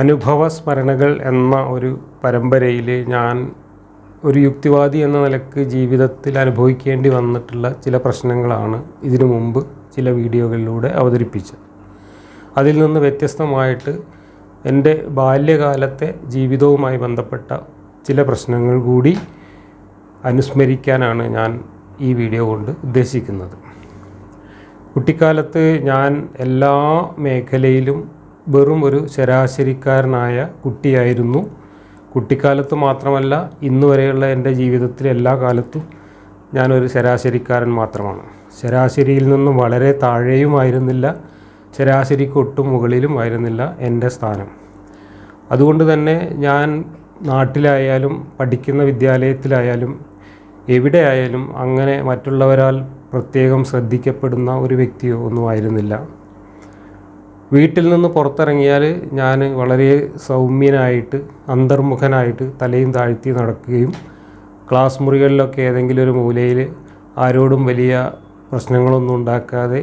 അനുഭവ സ്മരണകൾ എന്ന ഒരു പരമ്പരയിൽ ഞാൻ ഒരു യുക്തിവാദി എന്ന നിലക്ക് ജീവിതത്തിൽ അനുഭവിക്കേണ്ടി വന്നിട്ടുള്ള ചില പ്രശ്നങ്ങളാണ് ഇതിനു മുമ്പ് ചില വീഡിയോകളിലൂടെ അവതരിപ്പിച്ചത്. അതിൽ നിന്ന് വ്യത്യസ്തമായിട്ട് എൻ്റെ ബാല്യകാലത്തെ ജീവിതവുമായി ബന്ധപ്പെട്ട ചില പ്രശ്നങ്ങൾ കൂടി അനുസ്മരിക്കാനാണ് ഞാൻ ഈ വീഡിയോ കൊണ്ട് ഉദ്ദേശിക്കുന്നത്. കുട്ടിക്കാലത്ത് ഞാൻ എല്ലാ മേഖലയിലും വെറും ഒരു ശരാശരിക്കാരനായ കുട്ടിയായിരുന്നു. കുട്ടിക്കാലത്ത് മാത്രമല്ല, ഇന്നു വരെയുള്ള എൻ്റെ ജീവിതത്തിലെ എല്ലാ കാലത്തും ഞാനൊരു ശരാശരിക്കാരൻ മാത്രമാണ്. ശരാശരിയിൽ നിന്നും വളരെ താഴെയുമായിരുന്നില്ല, ശരാശരിക്ക് ഒട്ടും മുകളിലും ആയിരുന്നില്ല എൻ്റെ സ്ഥാനം. അതുകൊണ്ട് തന്നെ ഞാൻ നാട്ടിലായാലും പഠിക്കുന്ന വിദ്യാലയത്തിലായാലും എവിടെയായാലും അങ്ങനെ മറ്റുള്ളവരാൽ പ്രത്യേകം ശ്രദ്ധിക്കപ്പെടുന്ന ഒരു വ്യക്തിയോ ഒന്നും ആയിരുന്നില്ല. വീട്ടിൽ നിന്ന് പുറത്തിറങ്ങിയാൽ ഞാൻ വളരെ സൗമ്യനായിട്ട് അന്തർമുഖനായിട്ട് തലയും താഴ്ത്തി നടക്കുകയും ക്ലാസ് മുറികളിലൊക്കെ ഏതെങ്കിലും ഒരു മൂലയിൽ ആരോടും വലിയ പ്രശ്നങ്ങളൊന്നും ഉണ്ടാക്കാതെ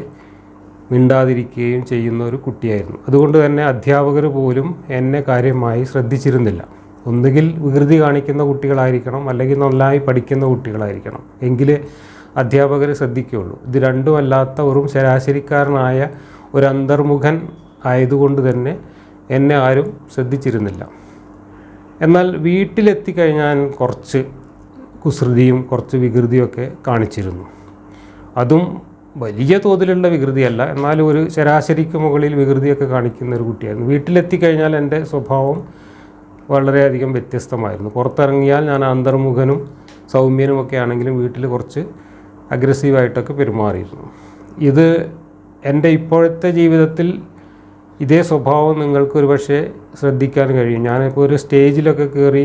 മിണ്ടാതിരിക്കുകയും ചെയ്യുന്ന ഒരു കുട്ടിയായിരുന്നു. അതുകൊണ്ട് തന്നെ അധ്യാപകർ പോലും എന്നെ കാര്യമായി ശ്രദ്ധിച്ചിരുന്നില്ല. ഒന്നുകിൽ വികൃതി കാണിക്കുന്ന കുട്ടികളായിരിക്കണം, അല്ലെങ്കിൽ നന്നായി പഠിക്കുന്ന കുട്ടികളായിരിക്കണം, എങ്കിലേ അധ്യാപകർ ശ്രദ്ധിക്കുകയുള്ളൂ. ഇത് രണ്ടുമല്ലാത്ത വെറും ശരാശരിക്കാരനായ ഒരു അന്തർമുഖൻ ആയതുകൊണ്ട് തന്നെ എന്നെ ആരും ശ്രദ്ധിച്ചിരുന്നില്ല. എന്നാൽ വീട്ടിലെത്തിക്കഴിഞ്ഞാൽ കുറച്ച് കുസൃതിയും കുറച്ച് വികൃതിയൊക്കെ കാണിച്ചിരുന്നു. അതും വലിയ തോതിലുള്ള വികൃതിയല്ല, എന്നാലും ഒരു ശരാശരിക്ക് മുകളിൽ വികൃതിയൊക്കെ കാണിക്കുന്ന ഒരു കുട്ടിയായിരുന്നു. വീട്ടിലെത്തിക്കഴിഞ്ഞാൽ എൻ്റെ സ്വഭാവം വളരെയധികം വ്യത്യസ്തമായിരുന്നു. പുറത്തിറങ്ങിയാൽ ഞാൻ അന്തർമുഖനും സൗമ്യനുമൊക്കെ ആണെങ്കിലും വീട്ടിൽ കുറച്ച് അഗ്രസീവായിട്ടൊക്കെ പെരുമാറിയിരുന്നു. ഇത് എൻ്റെ ഇപ്പോഴത്തെ ജീവിതത്തിൽ ഇതേ സ്വഭാവം നിങ്ങൾക്കൊരു പക്ഷേ ശ്രദ്ധിക്കാൻ കഴിയും. ഞാനിപ്പോൾ ഒരു സ്റ്റേജിലൊക്കെ കയറി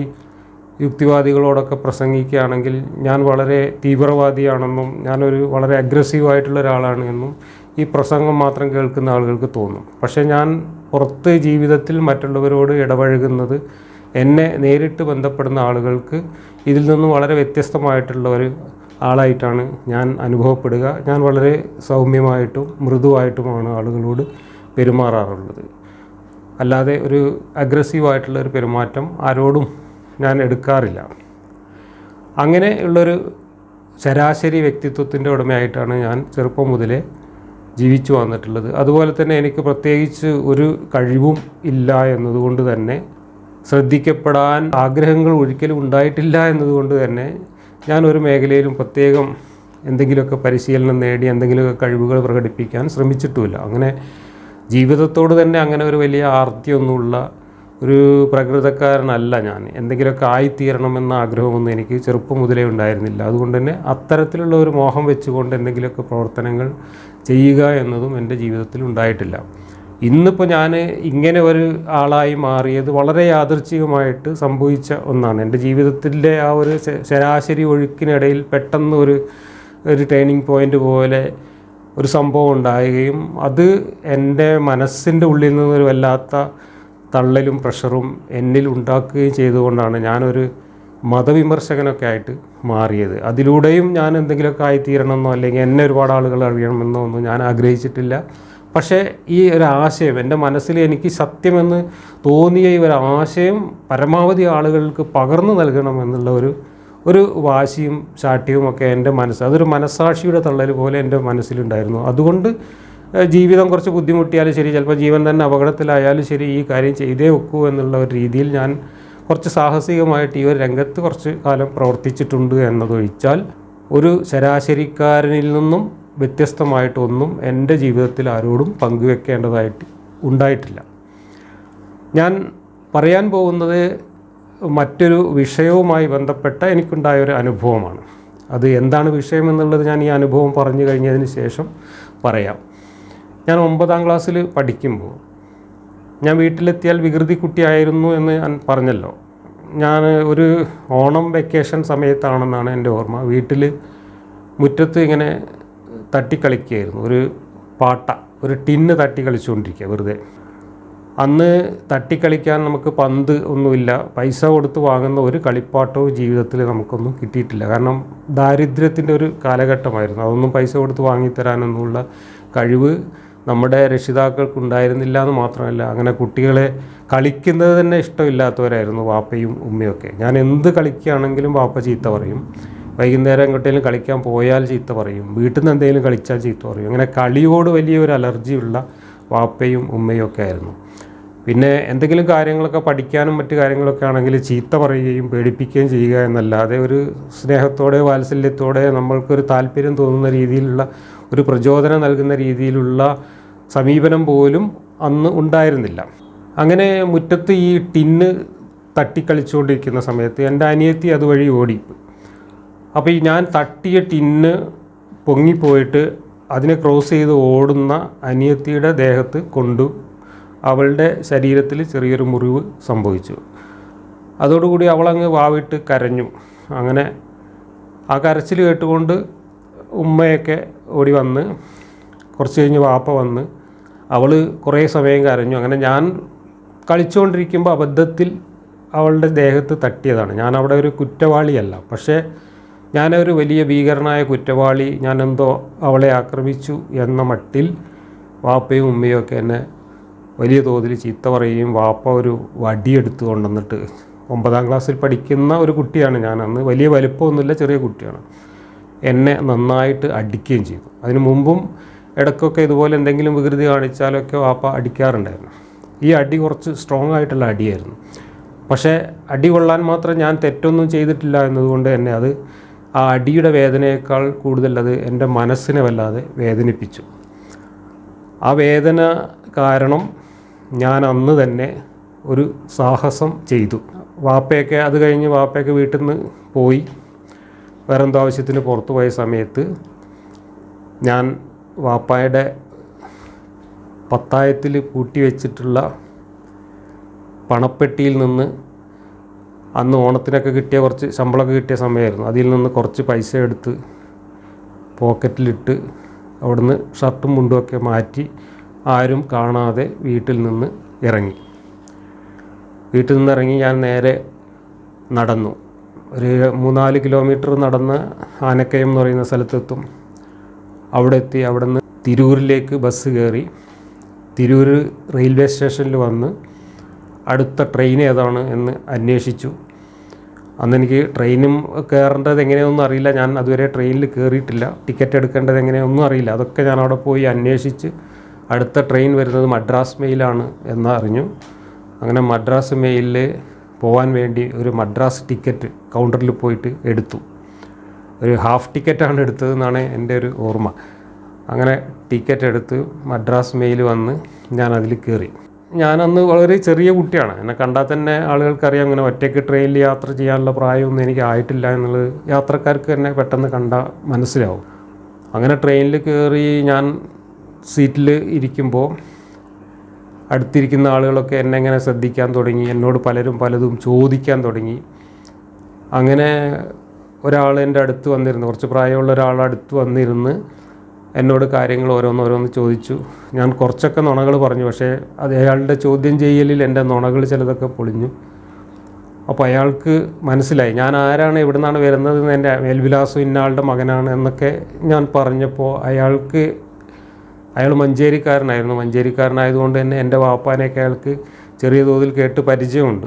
യുക്തിവാദികളോടൊക്കെ പ്രസംഗിക്കുകയാണെങ്കിൽ ഞാൻ വളരെ തീവ്രവാദിയാണെന്നും ഞാനൊരു വളരെ അഗ്രസീവായിട്ടുള്ള ഒരാളാണ് എന്നും ഈ പ്രസംഗം മാത്രം കേൾക്കുന്ന ആളുകൾക്ക് തോന്നും. പക്ഷേ ഞാൻ പുറത്ത് ജീവിതത്തിൽ മറ്റുള്ളവരോട് ഇടപഴകുന്നത്, എന്നെ നേരിട്ട് ബന്ധപ്പെടുന്ന ആളുകൾക്ക് ഇതിൽ നിന്നും വളരെ വ്യത്യസ്തമായിട്ടുള്ള ഒരു ആളായിട്ടാണ് ഞാൻ അനുഭവപ്പെടുക. ഞാൻ വളരെ സൗമ്യമായിട്ടും മൃദുവായിട്ടുമാണ് ആളുകളോട് പെരുമാറാറുള്ളത്. അല്ലാതെ ഒരു അഗ്രസീവായിട്ടുള്ള ഒരു പെരുമാറ്റം ആരോടും ഞാൻ എടുക്കാറില്ല. അങ്ങനെ ഉള്ളൊരു ശരാശരി വ്യക്തിത്വത്തിൻ്റെ ഉടമയായിട്ടാണ് ഞാൻ ചെറുപ്പം മുതലേ ജീവിച്ചു വന്നിട്ടുള്ളത്. അതുപോലെ തന്നെ എനിക്ക് പ്രത്യേകിച്ച് ഒരു കഴിവും ഇല്ല എന്നതുകൊണ്ട് തന്നെ, ശ്രദ്ധിക്കപ്പെടാൻ ആഗ്രഹങ്ങൾ ഒരിക്കലും ഉണ്ടായിട്ടില്ല എന്നതുകൊണ്ട് തന്നെ ഞാൻ ഒരു മേഖലയിലും പ്രത്യേകം എന്തെങ്കിലുമൊക്കെ പരിശീലനം നേടി എന്തെങ്കിലുമൊക്കെ കഴിവുകൾ പ്രകടിപ്പിക്കാൻ ശ്രമിച്ചിട്ടുമില്ല. അങ്ങനെ ജീവിതത്തോട് തന്നെ അങ്ങനെ ഒരു വലിയ ആർത്തിയൊന്നുമുള്ള ഒരു പ്രകൃതക്കാരനല്ല ഞാൻ. എന്തെങ്കിലുമൊക്കെ ആയിത്തീരണമെന്ന ആഗ്രഹമൊന്നും എനിക്ക് ചെറുപ്പം മുതലേ ഉണ്ടായിരുന്നില്ല. അതുകൊണ്ട് തന്നെ അത്തരത്തിലുള്ള ഒരു മോഹം വെച്ചുകൊണ്ട് എന്തെങ്കിലുമൊക്കെ പ്രവർത്തനങ്ങൾ ചെയ്യുക എന്നതും എൻ്റെ ജീവിതത്തിൽ ഉണ്ടായിട്ടില്ല. ഇന്നിപ്പോൾ ഞാൻ ഇങ്ങനെ ഒരു ആളായി മാറിയത് വളരെ യാദൃച്ഛികമായിട്ട് സംഭവിച്ച ഒന്നാണ്. എൻ്റെ ജീവിതത്തിൻ്റെ ആ ഒരു ശരാശരി ഒഴുക്കിനിടയിൽ പെട്ടെന്ന് ഒരു ടേണിംഗ് പോയിൻ്റ് പോലെ ഒരു സംഭവം ഉണ്ടാവുകയും അത് എൻ്റെ മനസ്സിൻ്റെ ഉള്ളിൽ നിന്നൊരു വല്ലാത്ത തള്ളലും പ്രഷറും എന്നിൽ ഉണ്ടാക്കുകയും ചെയ്തുകൊണ്ടാണ് ഞാനൊരു മതവിമർശകനൊക്കെ ആയിട്ട് മാറിയത്. അതിലൂടെയും ഞാൻ എന്തെങ്കിലുമൊക്കെ ആയിത്തീരണമെന്നോ അല്ലെങ്കിൽ എന്നെ ഒരുപാട് ആളുകൾ അറിയണമെന്നോ ഒന്നും ഞാൻ ആഗ്രഹിച്ചിട്ടില്ല. പക്ഷേ ഈ ഒരു ആശയം എൻ്റെ മനസ്സിൽ എനിക്ക് സത്യമെന്ന് തോന്നിയ ഈ ഒരു ആശയം പരമാവധി ആളുകൾക്ക് പകർന്നു നൽകണമെന്നുള്ള ഒരു വാശിയും ശാഠ്യവും ഒക്കെ എൻ്റെ അതൊരു മനസ്സാക്ഷിയുടെ തള്ളൽ പോലെ എൻ്റെ മനസ്സിലുണ്ടായിരുന്നു. അതുകൊണ്ട് ജീവിതം കുറച്ച് ബുദ്ധിമുട്ടിയാലും ശരി, ചിലപ്പോൾ ജീവൻ തന്നെ അപകടത്തിലായാലും ശരി, ഈ കാര്യം ചെയ്തേ ഒക്കൂ എന്നുള്ള ഒരു രീതിയിൽ ഞാൻ കുറച്ച് സാഹസികമായിട്ട് ഈ ഒരു രംഗത്ത് കുറച്ച് കാലം പ്രവർത്തിച്ചിട്ടുണ്ട് എന്നതൊഴിച്ചാൽ ഒരു ശരാശരിക്കാരനിൽ നിന്നും വ്യത്യസ്തമായിട്ടൊന്നും എൻ്റെ ജീവിതത്തിൽ ആരോടും പങ്കുവെക്കേണ്ടതായിട്ട് ഉണ്ടായിട്ടില്ല. ഞാൻ പറയാൻ പോകുന്നത് മറ്റൊരു വിഷയവുമായി ബന്ധപ്പെട്ട എനിക്കുണ്ടായ ഒരു അനുഭവമാണ്. അത് എന്താണ് വിഷയം എന്നുള്ളത് ഞാൻ ഈ അനുഭവം പറഞ്ഞു കഴിഞ്ഞതിന് ശേഷം പറയാം. ഞാൻ 9ാം ക്ലാസ്സിൽ പഠിക്കുമ്പോൾ ഞാൻ വീട്ടിലെത്തിയാൽ വികൃതി കുട്ടിയായിരുന്നു എന്ന് ഞാൻ പറഞ്ഞല്ലോ. ഞാൻ ഒരു ഓണം വെക്കേഷൻ സമയത്താണെന്നാണ് എൻ്റെ ഓർമ്മ. വീട്ടിൽ മുറ്റത്ത് ഇങ്ങനെ തട്ടിക്കളിക്കുകയായിരുന്നു. ഒരു ടിന്ന് തട്ടി കളിച്ചുകൊണ്ടിരിക്കുക വെറുതെ. അന്ന് തട്ടിക്കളിക്കാൻ നമുക്ക് പന്ത് ഒന്നുമില്ല, പൈസ കൊടുത്ത് വാങ്ങുന്ന ഒരു കളിപ്പാട്ടവും ജീവിതത്തിൽ നമുക്കൊന്നും കിട്ടിയിട്ടില്ല. കാരണം ദാരിദ്ര്യത്തിൻ്റെ ഒരു കാലഘട്ടമായിരുന്നു. അതൊന്നും പൈസ കൊടുത്ത് വാങ്ങിത്തരാനൊന്നുമുള്ള കഴിവ് നമ്മുടെ രക്ഷിതാക്കൾക്കുണ്ടായിരുന്നില്ല എന്ന് മാത്രമല്ല, അങ്ങനെ കുട്ടികളെ കളിക്കുന്നത് തന്നെ ഇഷ്ടമില്ലാത്തവരായിരുന്നു വാപ്പയും ഉമ്മയൊക്കെ. ഞാൻ എന്ത് കളിക്കുകയാണെങ്കിലും വാപ്പ ചീത്ത പറയും. വൈകുന്നേരം എങ്ങോട്ടെങ്കിലും കളിക്കാൻ പോയാൽ ചീത്ത പറയും. വീട്ടിൽ നിന്ന് എന്തെങ്കിലും കളിച്ചാൽ ചീത്ത പറയും. അങ്ങനെ കളിയോട് വലിയൊരു അലർജിയുള്ള വാപ്പയും ഉമ്മയും ഒക്കെ ആയിരുന്നു. പിന്നെ എന്തെങ്കിലും കാര്യങ്ങളൊക്കെ പഠിക്കാനും മറ്റു കാര്യങ്ങളൊക്കെ ആണെങ്കിൽ ചീത്ത പറയുകയും പേടിപ്പിക്കുകയും ചെയ്യുക എന്നല്ലാതെ ഒരു സ്നേഹത്തോടെ വാത്സല്യത്തോടെ നമ്മൾക്കൊരു താല്പര്യം തോന്നുന്ന രീതിയിലുള്ള ഒരു പ്രചോദനം നൽകുന്ന രീതിയിലുള്ള സമീപനം പോലും അന്ന് ഉണ്ടായിരുന്നില്ല. അങ്ങനെ മുറ്റത്ത് ഈ ടിന്ന് തട്ടിക്കളിച്ചുകൊണ്ടിരിക്കുന്ന സമയത്ത് എൻ്റെ അനിയത്തി അതുവഴി ഓടി. അപ്പോൾ ഈ ഞാൻ തട്ടിയ ടിന്ന് പൊങ്ങിപ്പോയിട്ട് അതിനെ ക്രോസ് ചെയ്ത് ഓടുന്ന അനിയത്തിയുടെ ദേഹത്ത് കൊണ്ടു അവളുടെ ശരീരത്തിൽ ചെറിയൊരു മുറിവ് സംഭവിച്ചു. അതോടുകൂടി അവളങ്ങ് വാവിട്ട് കരഞ്ഞു. അങ്ങനെ ആ കരച്ചിൽ കേട്ടുകൊണ്ട് ഉമ്മയൊക്കെ ഓടി വന്ന്, കുറച്ച് കഴിഞ്ഞ് വാപ്പ വന്ന്, അവൾ കുറേ സമയം കരഞ്ഞു. അങ്ങനെ ഞാൻ കളിച്ചുകൊണ്ടിരിക്കുമ്പോൾ അബദ്ധത്തിൽ അവളുടെ ദേഹത്ത് തട്ടിയതാണ്. ഞാൻ അവിടെ ഒരു കുറ്റവാളിയല്ല, പക്ഷേ ഞാനൊരു വലിയ ഭീകരനായ കുറ്റവാളി, ഞാനെന്തോ അവളെ ആക്രമിച്ചു എന്ന മട്ടിൽ വാപ്പയും ഉമ്മയും ഒക്കെ എന്നെ വലിയ തോതിൽ ചീത്ത പറയുകയും വാപ്പ ഒരു വടിയെടുത്ത് കൊണ്ടുവന്നിട്ട്, 9ാം ക്ലാസ്സിൽ പഠിക്കുന്ന ഒരു കുട്ടിയാണ് ഞാൻ അന്ന്, വലിയ വലിപ്പമൊന്നുമില്ല, ചെറിയ കുട്ടിയാണ്, എന്നെ നന്നായിട്ട് അടിക്കുകയും ചെയ്തു. അതിനു മുമ്പും ഇടയ്ക്കൊക്കെ ഇതുപോലെ എന്തെങ്കിലും വികൃതി കാണിച്ചാലൊക്കെ വാപ്പ അടിക്കാറുണ്ടായിരുന്നു. ഈ അടി കുറച്ച് സ്ട്രോങ് ആയിട്ടുള്ള അടിയായിരുന്നു. പക്ഷേ അടി കൊള്ളാൻ മാത്രം ഞാൻ തെറ്റൊന്നും ചെയ്തിട്ടില്ല എന്നതുകൊണ്ട് തന്നെ അത് ആ അടിയുടെ വേദനയേക്കാൾ കൂടുതൽ അത് എൻ്റെ മനസ്സിനെ വല്ലാതെ വേദനിപ്പിച്ചു. ആ വേദന കാരണം ഞാൻ അന്ന് തന്നെ ഒരു സാഹസം ചെയ്തു. വാപ്പയൊക്കെ അത് കഴിഞ്ഞ് വാപ്പയൊക്കെ വീട്ടിൽ നിന്ന് പോയി വേറെന്തോ ആവശ്യത്തിന് പുറത്തു പോയ സമയത്ത് ഞാൻ വാപ്പായുടെ പത്തായത്തിൽ പൂട്ടി വെച്ചിട്ടുള്ള പണപ്പെട്ടിയിൽ നിന്ന്, അന്ന് ഓണത്തിനൊക്കെ കിട്ടിയ കുറച്ച് ശമ്പളമൊക്കെ കിട്ടിയ സമയമായിരുന്നു, അതിൽ നിന്ന് കുറച്ച് പൈസ എടുത്ത് പോക്കറ്റിലിട്ട് അവിടുന്ന് ഷർട്ടും മുണ്ടുമൊക്കെ മാറ്റി ആരും കാണാതെ വീട്ടിൽ നിന്ന് ഇറങ്ങി. വീട്ടിൽ നിന്നിറങ്ങി ഞാൻ നേരെ നടന്നു. ഒരു 3-4 കിലോമീറ്റർ നടന്ന് ആനക്കയം എന്ന് പറയുന്ന സ്ഥലത്തെത്തും. അവിടെ എത്തി. അവിടെ നിന്ന് തിരൂരിലേക്ക് ബസ് കയറി തിരൂർ റെയിൽവേ സ്റ്റേഷനിൽ വന്ന് അടുത്ത ട്രെയിൻ ഏതാണ് എന്ന് അന്വേഷിച്ചു. അന്നെനിക്ക് ട്രെയിനും കയറേണ്ടത് എങ്ങനെയൊന്നും അറിയില്ല. ഞാൻ അതുവരെ ട്രെയിനിൽ കയറിയിട്ടില്ല. ടിക്കറ്റ് എടുക്കേണ്ടത് എങ്ങനെയൊന്നും അറിയില്ല. അതൊക്കെ ഞാൻ അവിടെ പോയി അന്വേഷിച്ച് അടുത്ത ട്രെയിൻ വരുന്നത് മദ്രാസ് മെയിലാണ് എന്നറിഞ്ഞു. അങ്ങനെ മദ്രാസ് മെയിലിൽ പോകാൻ വേണ്ടി ഒരു മദ്രാസ് ടിക്കറ്റ് കൗണ്ടറിൽ പോയിട്ട് എടുത്തു. ഒരു ഹാഫ് ടിക്കറ്റാണ് എടുത്തതെന്നാണ് എൻ്റെ ഒരു ഓർമ്മ. അങ്ങനെ ടിക്കറ്റ് എടുത്ത് മദ്രാസ് മെയിൽ വന്ന് ഞാൻ അതിൽ കയറി. ഞാനന്ന് വളരെ ചെറിയ കുട്ടിയാണ്. എന്നെ കണ്ടാൽ തന്നെ ആളുകൾക്കറിയാം അങ്ങനെ ഒറ്റയ്ക്ക് ട്രെയിനിൽ യാത്ര ചെയ്യാനുള്ള പ്രായമൊന്നും എനിക്ക് ആയിട്ടില്ല എന്നുള്ളത് യാത്രക്കാർക്ക് തന്നെ പെട്ടെന്ന് കണ്ടാൽ മനസ്സിലാവും. അങ്ങനെ ട്രെയിനിൽ കയറി ഞാൻ സീറ്റിൽ ഇരിക്കുമ്പോൾ അടുത്തിരിക്കുന്ന ആളുകളൊക്കെ എന്നെ ഇങ്ങനെ ശ്രദ്ധിക്കാൻ തുടങ്ങി. എന്നോട് പലതും ചോദിക്കാൻ തുടങ്ങി. അങ്ങനെ ഒരാൾ എൻ്റെ അടുത്ത് വന്നിരുന്നു, കുറച്ച് പ്രായമുള്ള ഒരാൾ അടുത്ത് വന്നിരുന്ന് എന്നോട് കാര്യങ്ങൾ ഓരോന്നോരോന്ന് ചോദിച്ചു. ഞാൻ കുറച്ചൊക്കെ നുണകൾ പറഞ്ഞു. പക്ഷേ അത് അയാളുടെ ചോദ്യം ചെയ്യലിൽ എൻ്റെ നുണകൾ ചിലതൊക്കെ പൊളിഞ്ഞു. അപ്പോൾ അയാൾക്ക് മനസ്സിലായി ഞാൻ ആരാണ്, എവിടെ നിന്നാണ് വരുന്നതെന്ന്, എൻ്റെ മേൽവിലാസം ഇന്നയാളുടെ മകനാണ് എന്നൊക്കെ ഞാൻ പറഞ്ഞപ്പോൾ അയാൾ മഞ്ചേരിക്കാരനായിരുന്നു. മഞ്ചേരിക്കാരനായതുകൊണ്ട് തന്നെ എൻ്റെ വാപ്പാനെയൊക്കെ അയാൾക്ക് ചെറിയ തോതിൽ കേട്ട് പരിചയമുണ്ട്.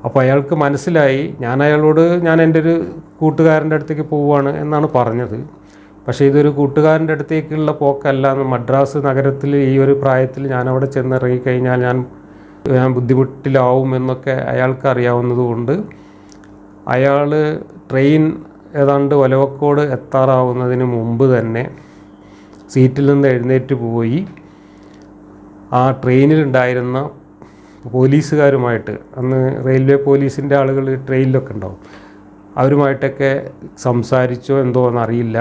അപ്പോൾ അയാൾക്ക് മനസ്സിലായി ഞാൻ അയാളോട് ഞാൻ എൻ്റെ ഒരു കൂട്ടുകാരൻ്റെ അടുത്തേക്ക് പോവുകയാണ് എന്നാണ് പറഞ്ഞത്. പക്ഷേ ഇതൊരു കൂട്ടുകാരൻ്റെ അടുത്തേക്കുള്ള പോക്കല്ല എന്ന്, മദ്രാസ് നഗരത്തിൽ ഈ ഒരു പ്രായത്തിൽ ഞാനവിടെ ചെന്നിറങ്ങിക്കഴിഞ്ഞാൽ ഞാൻ ബുദ്ധിമുട്ടിലാവും എന്നൊക്കെ അയാൾക്ക് അറിയാവുന്നതുകൊണ്ട് അയാൾ ട്രെയിൻ ഏതാണ്ട് ഒലവക്കോട് എത്താറാവുന്നതിന് മുമ്പ് തന്നെ സീറ്റിൽ നിന്ന് എഴുന്നേറ്റ് പോയി ആ ട്രെയിനിലുണ്ടായിരുന്ന പോലീസുകാരുമായിട്ട്, അന്ന് റെയിൽവേ പോലീസിൻ്റെ ആളുകൾ ട്രെയിനിലൊക്കെ ഉണ്ടാവും, അവരുമായിട്ടൊക്കെ സംസാരിച്ചോ എന്തോ എന്നറിയില്ല.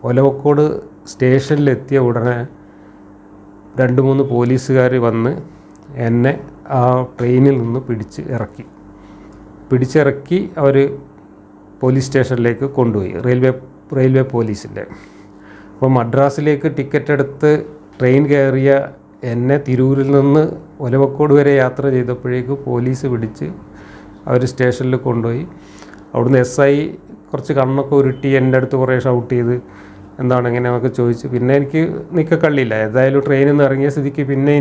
ഒലവക്കോട് സ്റ്റേഷനിലെത്തിയ ഉടനെ 2-3 പോലീസുകാർ വന്ന് എന്നെ ആ ട്രെയിനിൽ നിന്ന് പിടിച്ചിറക്കി അവർ പോലീസ് സ്റ്റേഷനിലേക്ക് കൊണ്ടുപോയി, റെയിൽവേ പോലീസിൻ്റെ. അപ്പോൾ മദ്രാസിലേക്ക് ടിക്കറ്റ് എടുത്ത് ട്രെയിൻ കയറിയ എന്നെ തിരൂരിൽ നിന്ന് ഒലവക്കോട് വരെ യാത്ര ചെയ്തപ്പോഴേക്ക് പോലീസ് പിടിച്ച് അവർ സ്റ്റേഷനിൽ കൊണ്ടുപോയി. അവിടുന്ന് SI കുറച്ച് കണ്ണൊക്കെ ഉരുട്ടി എൻ്റെ അടുത്ത് കുറേ ഷൗട്ട് ചെയ്ത് എന്താണ് എങ്ങനെയാണെന്നൊക്കെ ചോദിച്ചു. പിന്നെ എനിക്ക് നിൽക്കക്കള്ളിയില്ല, ഏതായാലും ട്രെയിനിൽ നിന്ന് ഇറങ്ങിയ സ്ഥിതിക്ക് പിന്നെ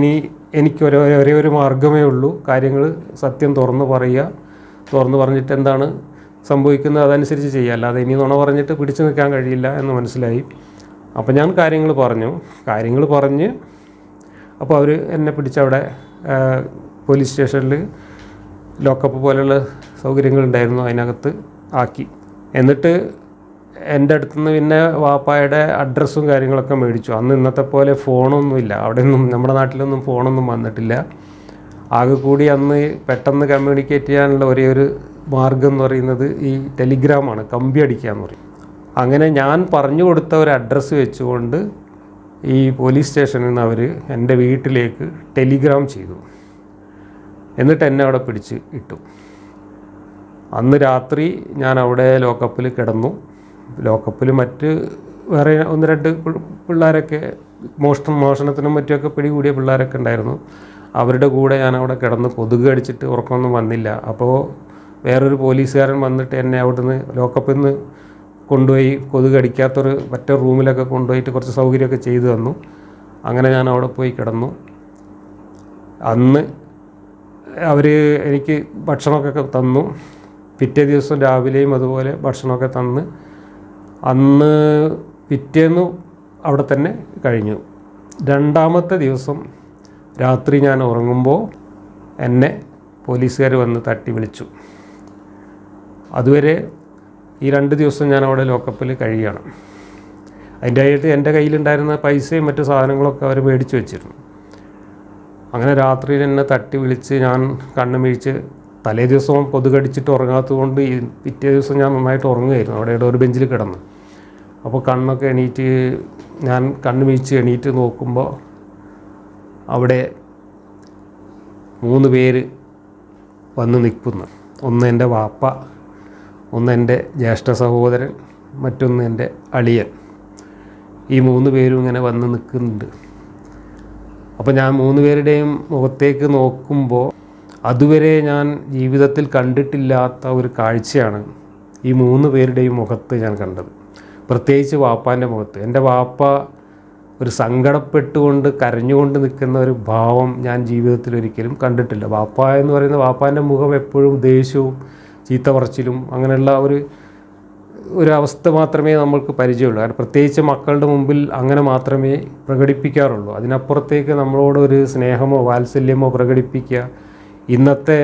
എനിക്ക് ഒരേ ഒരു മാർഗ്ഗമേ ഉള്ളൂ, കാര്യങ്ങൾ സത്യം തുറന്ന് പറയുക, തുറന്ന് പറഞ്ഞിട്ട് എന്താണ് സംഭവിക്കുന്നത് അതനുസരിച്ച് ചെയ്യുക, അല്ലാതെ ഇനി നുണ പറഞ്ഞിട്ട് പിടിച്ചു നിൽക്കാൻ കഴിയില്ല എന്ന് മനസ്സിലായി. അപ്പോൾ ഞാൻ കാര്യങ്ങൾ പറഞ്ഞ് അപ്പോൾ അവർ എന്നെ പിടിച്ചവിടെ പോലീസ് സ്റ്റേഷനിൽ ലോക്കപ്പ് പോലെയുള്ള സൗകര്യങ്ങളുണ്ടായിരുന്നു, അതിനകത്ത് ആക്കി. എന്നിട്ട് എൻ്റെ അടുത്തുനിന്ന് പിന്നെ വാപ്പായുടെ അഡ്രസ്സും കാര്യങ്ങളൊക്കെ മേടിച്ചു. അന്ന് ഇന്നത്തെ പോലെ ഫോണൊന്നുമില്ല, അവിടെയൊന്നും നമ്മുടെ നാട്ടിലൊന്നും ഫോണൊന്നും വന്നിട്ടില്ല. ആകെ കൂടി അന്ന് പെട്ടെന്ന് കമ്മ്യൂണിക്കേറ്റ് ചെയ്യാനുള്ള ഒരേ ഒരു മാർഗം എന്ന് പറയുന്നത് ഈ ടെലിഗ്രാമാണ്, കമ്പി അടിക്കുക എന്ന് പറയും. അങ്ങനെ ഞാൻ പറഞ്ഞു കൊടുത്ത ഒരു അഡ്രസ്സ് വെച്ചുകൊണ്ട് ഈ പോലീസ് സ്റ്റേഷനിൽ നിന്ന് അവർ എൻ്റെ വീട്ടിലേക്ക് ടെലിഗ്രാം ചെയ്തു. എന്നിട്ട് എന്നെ അവിടെ പിടിച്ച് ഇട്ടു. അന്ന് രാത്രി ഞാൻ അവിടെ ലോക്കപ്പിൽ കിടന്നു. ലോക്കപ്പിൽ മറ്റ് വേറെ 1-2 പിള്ളേരൊക്കെ മോഷണത്തിനും മറ്റുമൊക്കെ പിടികൂടിയ പിള്ളേരൊക്കെ ഉണ്ടായിരുന്നു. അവരുടെ കൂടെ ഞാൻ അവിടെ കിടന്ന് കൊതുക് അടിച്ചിട്ട് ഉറക്കമൊന്നും വന്നില്ല. അപ്പോൾ വേറൊരു പോലീസുകാരൻ വന്നിട്ട് എന്നെ അവിടുന്ന് ലോക്കപ്പിൽ നിന്ന് കൊണ്ടുപോയി കൊതുക് അടിക്കാത്തൊരു മറ്റേ റൂമിലൊക്കെ കൊണ്ടുപോയിട്ട് കുറച്ച് സൗകര്യമൊക്കെ ചെയ്തു തന്നു. അങ്ങനെ ഞാൻ അവിടെ പോയി കിടന്നു. അന്ന് അവർ എനിക്ക് ഭക്ഷണമൊക്കെ തന്നു. പിറ്റേ ദിവസം രാവിലെയും അതുപോലെ ഭക്ഷണമൊക്കെ തന്ന് അന്ന് പിറ്റേന്ന് അവിടെ തന്നെ കഴിഞ്ഞു. രണ്ടാമത്തെ ദിവസം രാത്രി ഞാൻ ഉറങ്ങുമ്പോൾ എന്നെ പോലീസുകാർ വന്ന് തട്ടി വിളിച്ചു. അതുവരെ ഈ 2 ദിവസം ഞാൻ അവിടെ ലോക്കപ്പിൽ കഴിയുകയാണ്. അതിൻ്റെ ആയിട്ട് എൻ്റെ കയ്യിലുണ്ടായിരുന്ന പൈസയും മറ്റു സാധനങ്ങളൊക്കെ അവർ മേടിച്ച് വെച്ചിരുന്നു. അങ്ങനെ രാത്രിയിൽ എന്നെ തട്ടി വിളിച്ച് ഞാൻ കണ്ണ് വീഴ്ച്, തലേ ദിവസവും കൊതുകടിച്ചിട്ട് ഉറങ്ങാത്തത് കൊണ്ട് ഈ പിറ്റേ ദിവസം ഞാൻ നന്നായിട്ട് ഉറങ്ങുമായിരുന്നു അവിടെ ഒരു ബെഞ്ചിൽ കിടന്ന്. അപ്പോൾ കണ്ണൊക്കെ ഞാൻ കണ്ണ് വീഴ്ച് എണീറ്റ് നോക്കുമ്പോൾ അവിടെ 3 പേര് വന്ന് നിൽക്കുന്നു. ഒന്ന് എൻ്റെ വാപ്പ, ഒന്ന് എൻ്റെ ജ്യേഷ്ഠ സഹോദരൻ, മറ്റൊന്ന് എൻ്റെ അളിയൻ. ഈ 3 പേരും ഇങ്ങനെ വന്ന് നിൽക്കുന്നുണ്ട്. അപ്പോൾ ഞാൻ 3 പേരുടെയും മുഖത്തേക്ക് നോക്കുമ്പോൾ അതുവരെ ഞാൻ ജീവിതത്തിൽ കണ്ടിട്ടില്ലാത്ത ഒരു കാഴ്ചയാണ് ഈ 3 പേരുടെയും മുഖത്ത് ഞാൻ കണ്ടത്. പ്രത്യേകിച്ച് വാപ്പാൻ്റെ മുഖത്ത്. എൻ്റെ വാപ്പ ഒരു സങ്കടപ്പെട്ടുകൊണ്ട് കരഞ്ഞുകൊണ്ട് നിൽക്കുന്ന ഒരു ഭാവം ഞാൻ ജീവിതത്തിൽ ഒരിക്കലും കണ്ടിട്ടില്ല. വാപ്പ എന്ന് പറയുന്ന വാപ്പാൻ്റെ മുഖം എപ്പോഴും ദേഷ്യവും ചീത്ത പറച്ചിലും അങ്ങനെയുള്ള ഒരു അവസ്ഥ മാത്രമേ നമ്മൾക്ക് പരിചയമുള്ളൂ. കാരണം പ്രത്യേകിച്ച് മക്കളുടെ മുമ്പിൽ അങ്ങനെ മാത്രമേ പ്രകടിപ്പിക്കാറുള്ളൂ. അതിനപ്പുറത്തേക്ക് നമ്മളോട് ഒരു സ്നേഹമോ വാത്സല്യമോ പ്രകടിപ്പിക്കുക, ഇന്നത്തെ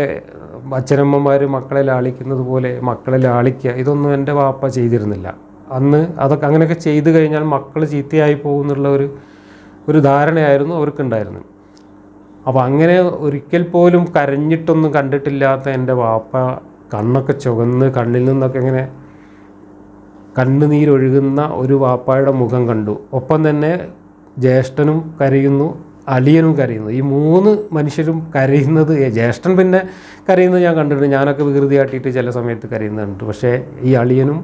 അച്ഛനമ്മമാർ മക്കളെ ലാളിക്കുന്നത് പോലെ മക്കളെ ലാളിക്കുക, ഇതൊന്നും എൻ്റെ വാപ്പ ചെയ്തിരുന്നില്ല. അന്ന് അതൊക്കെ അങ്ങനെയൊക്കെ ചെയ്തു കഴിഞ്ഞാൽ മക്കൾ ചീത്തയായി പോകുന്നുള്ള ഒരു ധാരണയായിരുന്നു അവർക്കുണ്ടായിരുന്നത്. അപ്പോൾ അങ്ങനെ ഒരിക്കൽ പോലും കരഞ്ഞിട്ടൊന്നും കണ്ടിട്ടില്ലാത്ത എൻ്റെ വാപ്പ കണ്ണൊക്കെ ചുവന്ന് കണ്ണിൽ നിന്നൊക്കെ ഇങ്ങനെ കണ്ണുനീരൊഴുകുന്ന ഒരു വാപ്പായുടെ മുഖം കണ്ടു. ഒപ്പം തന്നെ ജ്യേഷ്ഠനും കരയുന്നു, അളിയനും കരയുന്നു. ഈ 3 മനുഷ്യരും കരയുന്നത്, ജ്യേഷ്ഠൻ പിന്നെ കരയുന്നത് ഞാൻ കണ്ടിട്ടുണ്ട്, ഞാനൊക്കെ വികൃതി കാട്ടിയിട്ട് ചില സമയത്ത് കരയുന്നുണ്ട്. പക്ഷേ ഈ അളിയനും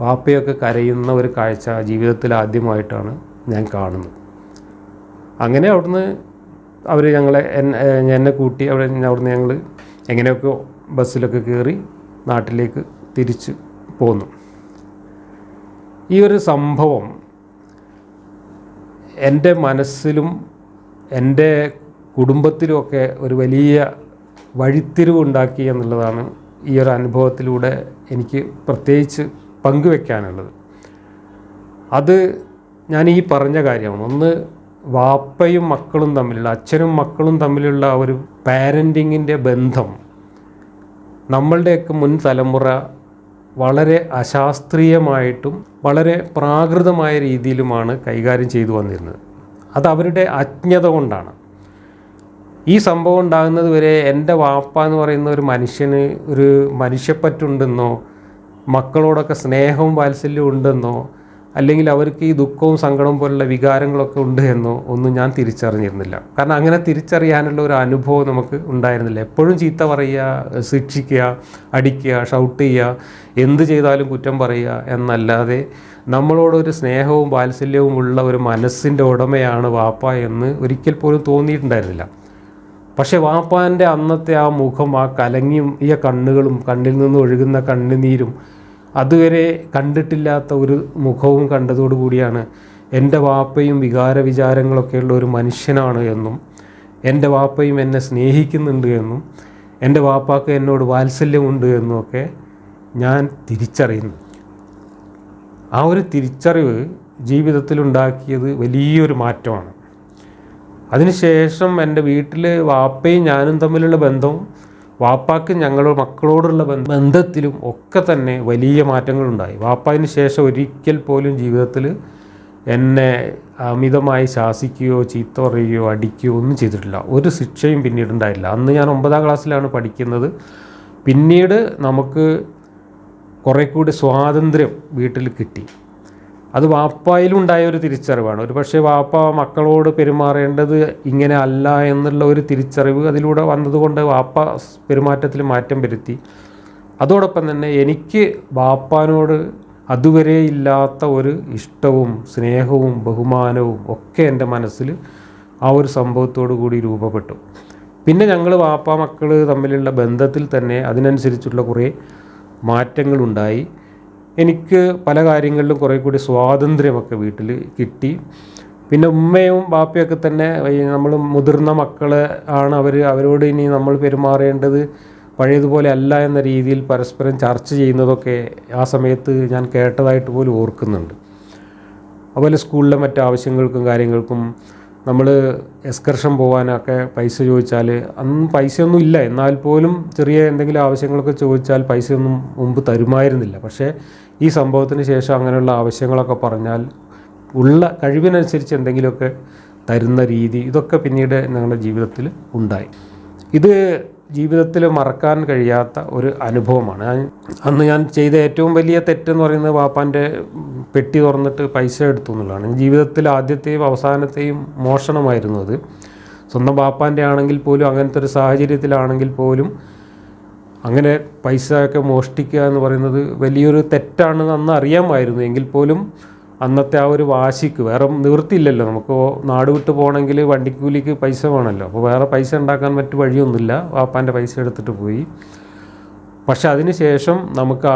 വാപ്പയൊക്കെ കരയുന്ന ഒരു കാഴ്ച ജീവിതത്തിൽ ആദ്യമായിട്ടാണ് ഞാൻ കാണുന്നത്. അങ്ങനെ അവിടുന്ന് അവർ എന്നെ കൂട്ടി അവിടുന്ന് ഞങ്ങൾ എങ്ങനെയൊക്കെ ബസ്സിലൊക്കെ കയറി നാട്ടിലേക്ക് തിരിച്ച് പോന്നു. ഈ ഒരു സംഭവം എൻ്റെ മനസ്സിലും എൻ്റെ കുടുംബത്തിലുമൊക്കെ ഒരു വലിയ വഴിത്തിരിവുണ്ടാക്കി എന്നുള്ളതാണ് ഈ ഒരു അനുഭവത്തിലൂടെ എനിക്ക് പ്രത്യേകിച്ച് പങ്കുവെക്കാനുള്ളത്. അത് ഞാൻ ഈ പറഞ്ഞ കാര്യമാണ്. ഒന്ന്, വാപ്പയും മക്കളും തമ്മിലുള്ള, അച്ഛനും മക്കളും തമ്മിലുള്ള ഒരു പാരൻറ്റിങ്ങിൻ്റെ ബന്ധം നമ്മളുടെയൊക്കെ മുൻ തലമുറ വളരെ അശാസ്ത്രീയമായിട്ടും വളരെ പ്രാകൃതമായ രീതിയിലുമാണ് കൈകാര്യം ചെയ്തു വന്നിരുന്നത്. അത് അവരുടെ അജ്ഞത കൊണ്ടാണ്. ഈ സംഭവം ഉണ്ടാകുന്നത് വരെ എൻ്റെ വാപ്പ എന്ന് പറയുന്ന ഒരു മനുഷ്യന് ഒരു മനുഷ്യപ്പറ്റുണ്ടെന്നോ മക്കളോടൊക്കെ സ്നേഹവും വാത്സല്യവും ഉണ്ടെന്നോ അല്ലെങ്കിൽ അവർക്ക് ഈ ദുഃഖവും സങ്കടവും പോലുള്ള വികാരങ്ങളൊക്കെ ഉണ്ട് എന്നോ ഒന്നും ഞാൻ തിരിച്ചറിഞ്ഞിരുന്നില്ല. കാരണം അങ്ങനെ തിരിച്ചറിയാനുള്ള ഒരു അനുഭവം നമുക്ക് ഉണ്ടായിരുന്നില്ല. എപ്പോഴും ചീത്ത പറയുക, ശിക്ഷിക്കുക, അടിക്കുക, ഷൗട്ട് ചെയ്യുക, എന്ത് ചെയ്താലും കുറ്റം പറയുക എന്നല്ലാതെ നമ്മളോടൊരു സ്നേഹവും വാത്സല്യവും ഉള്ള ഒരു മനസ്സിൻ്റെ ഉടമയാണ് വാപ്പ എന്ന് ഒരിക്കൽ പോലും തോന്നിയിട്ടുണ്ടായിരുന്നില്ല. പക്ഷേ വാപ്പാൻ്റെ അന്നത്തെ ആ മുഖം, ആ കലങ്ങിയ കണ്ണുകളും കണ്ണിൽ നിന്ന് ഒഴുകുന്ന കണ്ണുനീരും അതുവരെ കണ്ടിട്ടില്ലാത്ത ഒരു മുഖവും കണ്ടതോടുകൂടിയാണ് എൻ്റെ വാപ്പയും വികാര വിചാരങ്ങളൊക്കെയുള്ള ഒരു മനുഷ്യനാണ് എന്നും എൻ്റെ വാപ്പയും എന്നെ സ്നേഹിക്കുന്നുണ്ട് എന്നും എൻ്റെ വാപ്പാക്ക് എന്നോട് വാത്സല്യമുണ്ട് എന്നുമൊക്കെ ഞാൻ തിരിച്ചറിയുന്നു. ആ ഒരു തിരിച്ചറിവ് ജീവിതത്തിലുണ്ടാക്കിയത് വലിയൊരു മാറ്റമാണ്. അതിനുശേഷം എൻ്റെ വീട്ടിൽ വാപ്പയും ഞാനും തമ്മിലുള്ള ബന്ധവും വാപ്പാക്ക് ഞങ്ങളുടെ മക്കളോടുള്ള ബന്ധത്തിലും ഒക്കെ തന്നെ വലിയ മാറ്റങ്ങളുണ്ടായി. വാപ്പായതിന് ശേഷം ഒരിക്കൽ പോലും ജീവിതത്തിൽ എന്നെ അമിതമായി ശാസിക്കുകയോ ചീത്ത പറയുകയോ അടിക്കുകയോ ഒന്നും ചെയ്തിട്ടില്ല. ഒരു ശിക്ഷയും പിന്നീടുണ്ടായില്ല. അന്ന് ഞാൻ 9ാം ക്ലാസ്സിലാണ് പഠിക്കുന്നത്. പിന്നീട് നമുക്ക് കുറേ കൂടി സ്വാതന്ത്ര്യം വീട്ടിൽ കിട്ടി. അത് വാപ്പായിലുണ്ടായ ഒരു തിരിച്ചറിവാണ്. ഒരു പക്ഷേ വാപ്പ മക്കളോട് പെരുമാറേണ്ടത് ഇങ്ങനെ അല്ല എന്നുള്ള ഒരു തിരിച്ചറിവ് അതിലൂടെ വന്നതുകൊണ്ട് വാപ്പ പെരുമാറ്റത്തിൽ മാറ്റം വരുത്തി. അതോടൊപ്പം തന്നെ എനിക്ക് വാപ്പാനോട് അതുവരെ ഇല്ലാത്ത ഒരു ഇഷ്ടവും സ്നേഹവും ബഹുമാനവും ഒക്കെ എൻ്റെ മനസ്സിൽ ആ ഒരു സംഭവത്തോടു കൂടി രൂപപ്പെട്ടു. പിന്നെ ഞങ്ങൾ വാപ്പ മക്കൾ തമ്മിലുള്ള ബന്ധത്തിൽ തന്നെ അതിനനുസരിച്ചുള്ള കുറേ മാറ്റങ്ങളുണ്ടായി. എനിക്ക് പല കാര്യങ്ങളിലും കുറേ കൂടി സ്വാതന്ത്ര്യമൊക്കെ വീട്ടിൽ കിട്ടി. പിന്നെ ഉമ്മയും ബാപ്പയൊക്കെ തന്നെ നമ്മൾ മുതിർന്ന മക്കളെ ആണ് അവരോട് ഇനി നമ്മൾ പെരുമാറേണ്ടത് പഴയതുപോലെ അല്ല എന്ന രീതിയിൽ പരസ്പരം ചർച്ച ചെയ്യുന്നതൊക്കെ ആ സമയത്ത് ഞാൻ കേട്ടതായിട്ട് പോലും ഓർക്കുന്നുണ്ട്. അതുപോലെ സ്കൂളിലെ മറ്റാവശ്യങ്ങൾക്കും കാര്യങ്ങൾക്കും നമ്മൾ എക്സ്കർഷൻ പോകാനൊക്കെ പൈസ ചോദിച്ചാൽ അന്ന് പൈസയൊന്നും ഇല്ല, എന്നാൽ പോലും ചെറിയ എന്തെങ്കിലും ആവശ്യങ്ങളൊക്കെ ചോദിച്ചാൽ പൈസയൊന്നും മുമ്പ് തരുമായിരുന്നില്ല. പക്ഷേ ഈ സംഭവത്തിന് ശേഷം അങ്ങനെയുള്ള ആവശ്യങ്ങളൊക്കെ പറഞ്ഞാൽ ഉള്ള കഴിവിനനുസരിച്ച് എന്തെങ്കിലുമൊക്കെ തരുന്ന രീതി, ഇതൊക്കെ പിന്നീട് ഞങ്ങളുടെ ജീവിതത്തിൽ ഉണ്ടായി. ഇത് ജീവിതത്തിൽ മറക്കാൻ കഴിയാത്ത ഒരു അനുഭവമാണ്. അന്ന് ഞാൻ ചെയ്ത ഏറ്റവും വലിയ തെറ്റെന്ന് പറയുന്നത് വാപ്പാൻ്റെ പെട്ടി തുറന്നിട്ട് പൈസ എടുത്തു എന്നുള്ളതാണ്. ജീവിതത്തിൽ ആദ്യത്തെയും അവസാനത്തെയും മോഷണമായിരുന്നു അത്. സ്വന്തം വാപ്പാൻ്റെ ആണെങ്കിൽ പോലും അങ്ങനത്തെ ഒരു സാഹചര്യത്തിലാണെങ്കിൽ പോലും അങ്ങനെ പൈസയൊക്കെ മോഷ്ടിക്കുക എന്ന് പറയുന്നത് വലിയൊരു തെറ്റാണെന്ന് അന്ന് അറിയാമായിരുന്നു. എങ്കിൽ പോലും അന്നത്തെ ആ ഒരു വാശിക്ക് വേറെ നിവൃത്തിയില്ലല്ലോ. നമുക്ക് നാട് വിട്ട് പോകണമെങ്കിൽ വണ്ടിക്കൂലിക്ക് പൈസ വേണമല്ലോ. അപ്പോൾ വേറെ പൈസ ഉണ്ടാക്കാൻ മറ്റു വഴിയൊന്നുമില്ല. വാപ്പാൻ്റെ പൈസ എടുത്തിട്ട് പോയി. പക്ഷെ അതിന് ശേഷം നമുക്ക്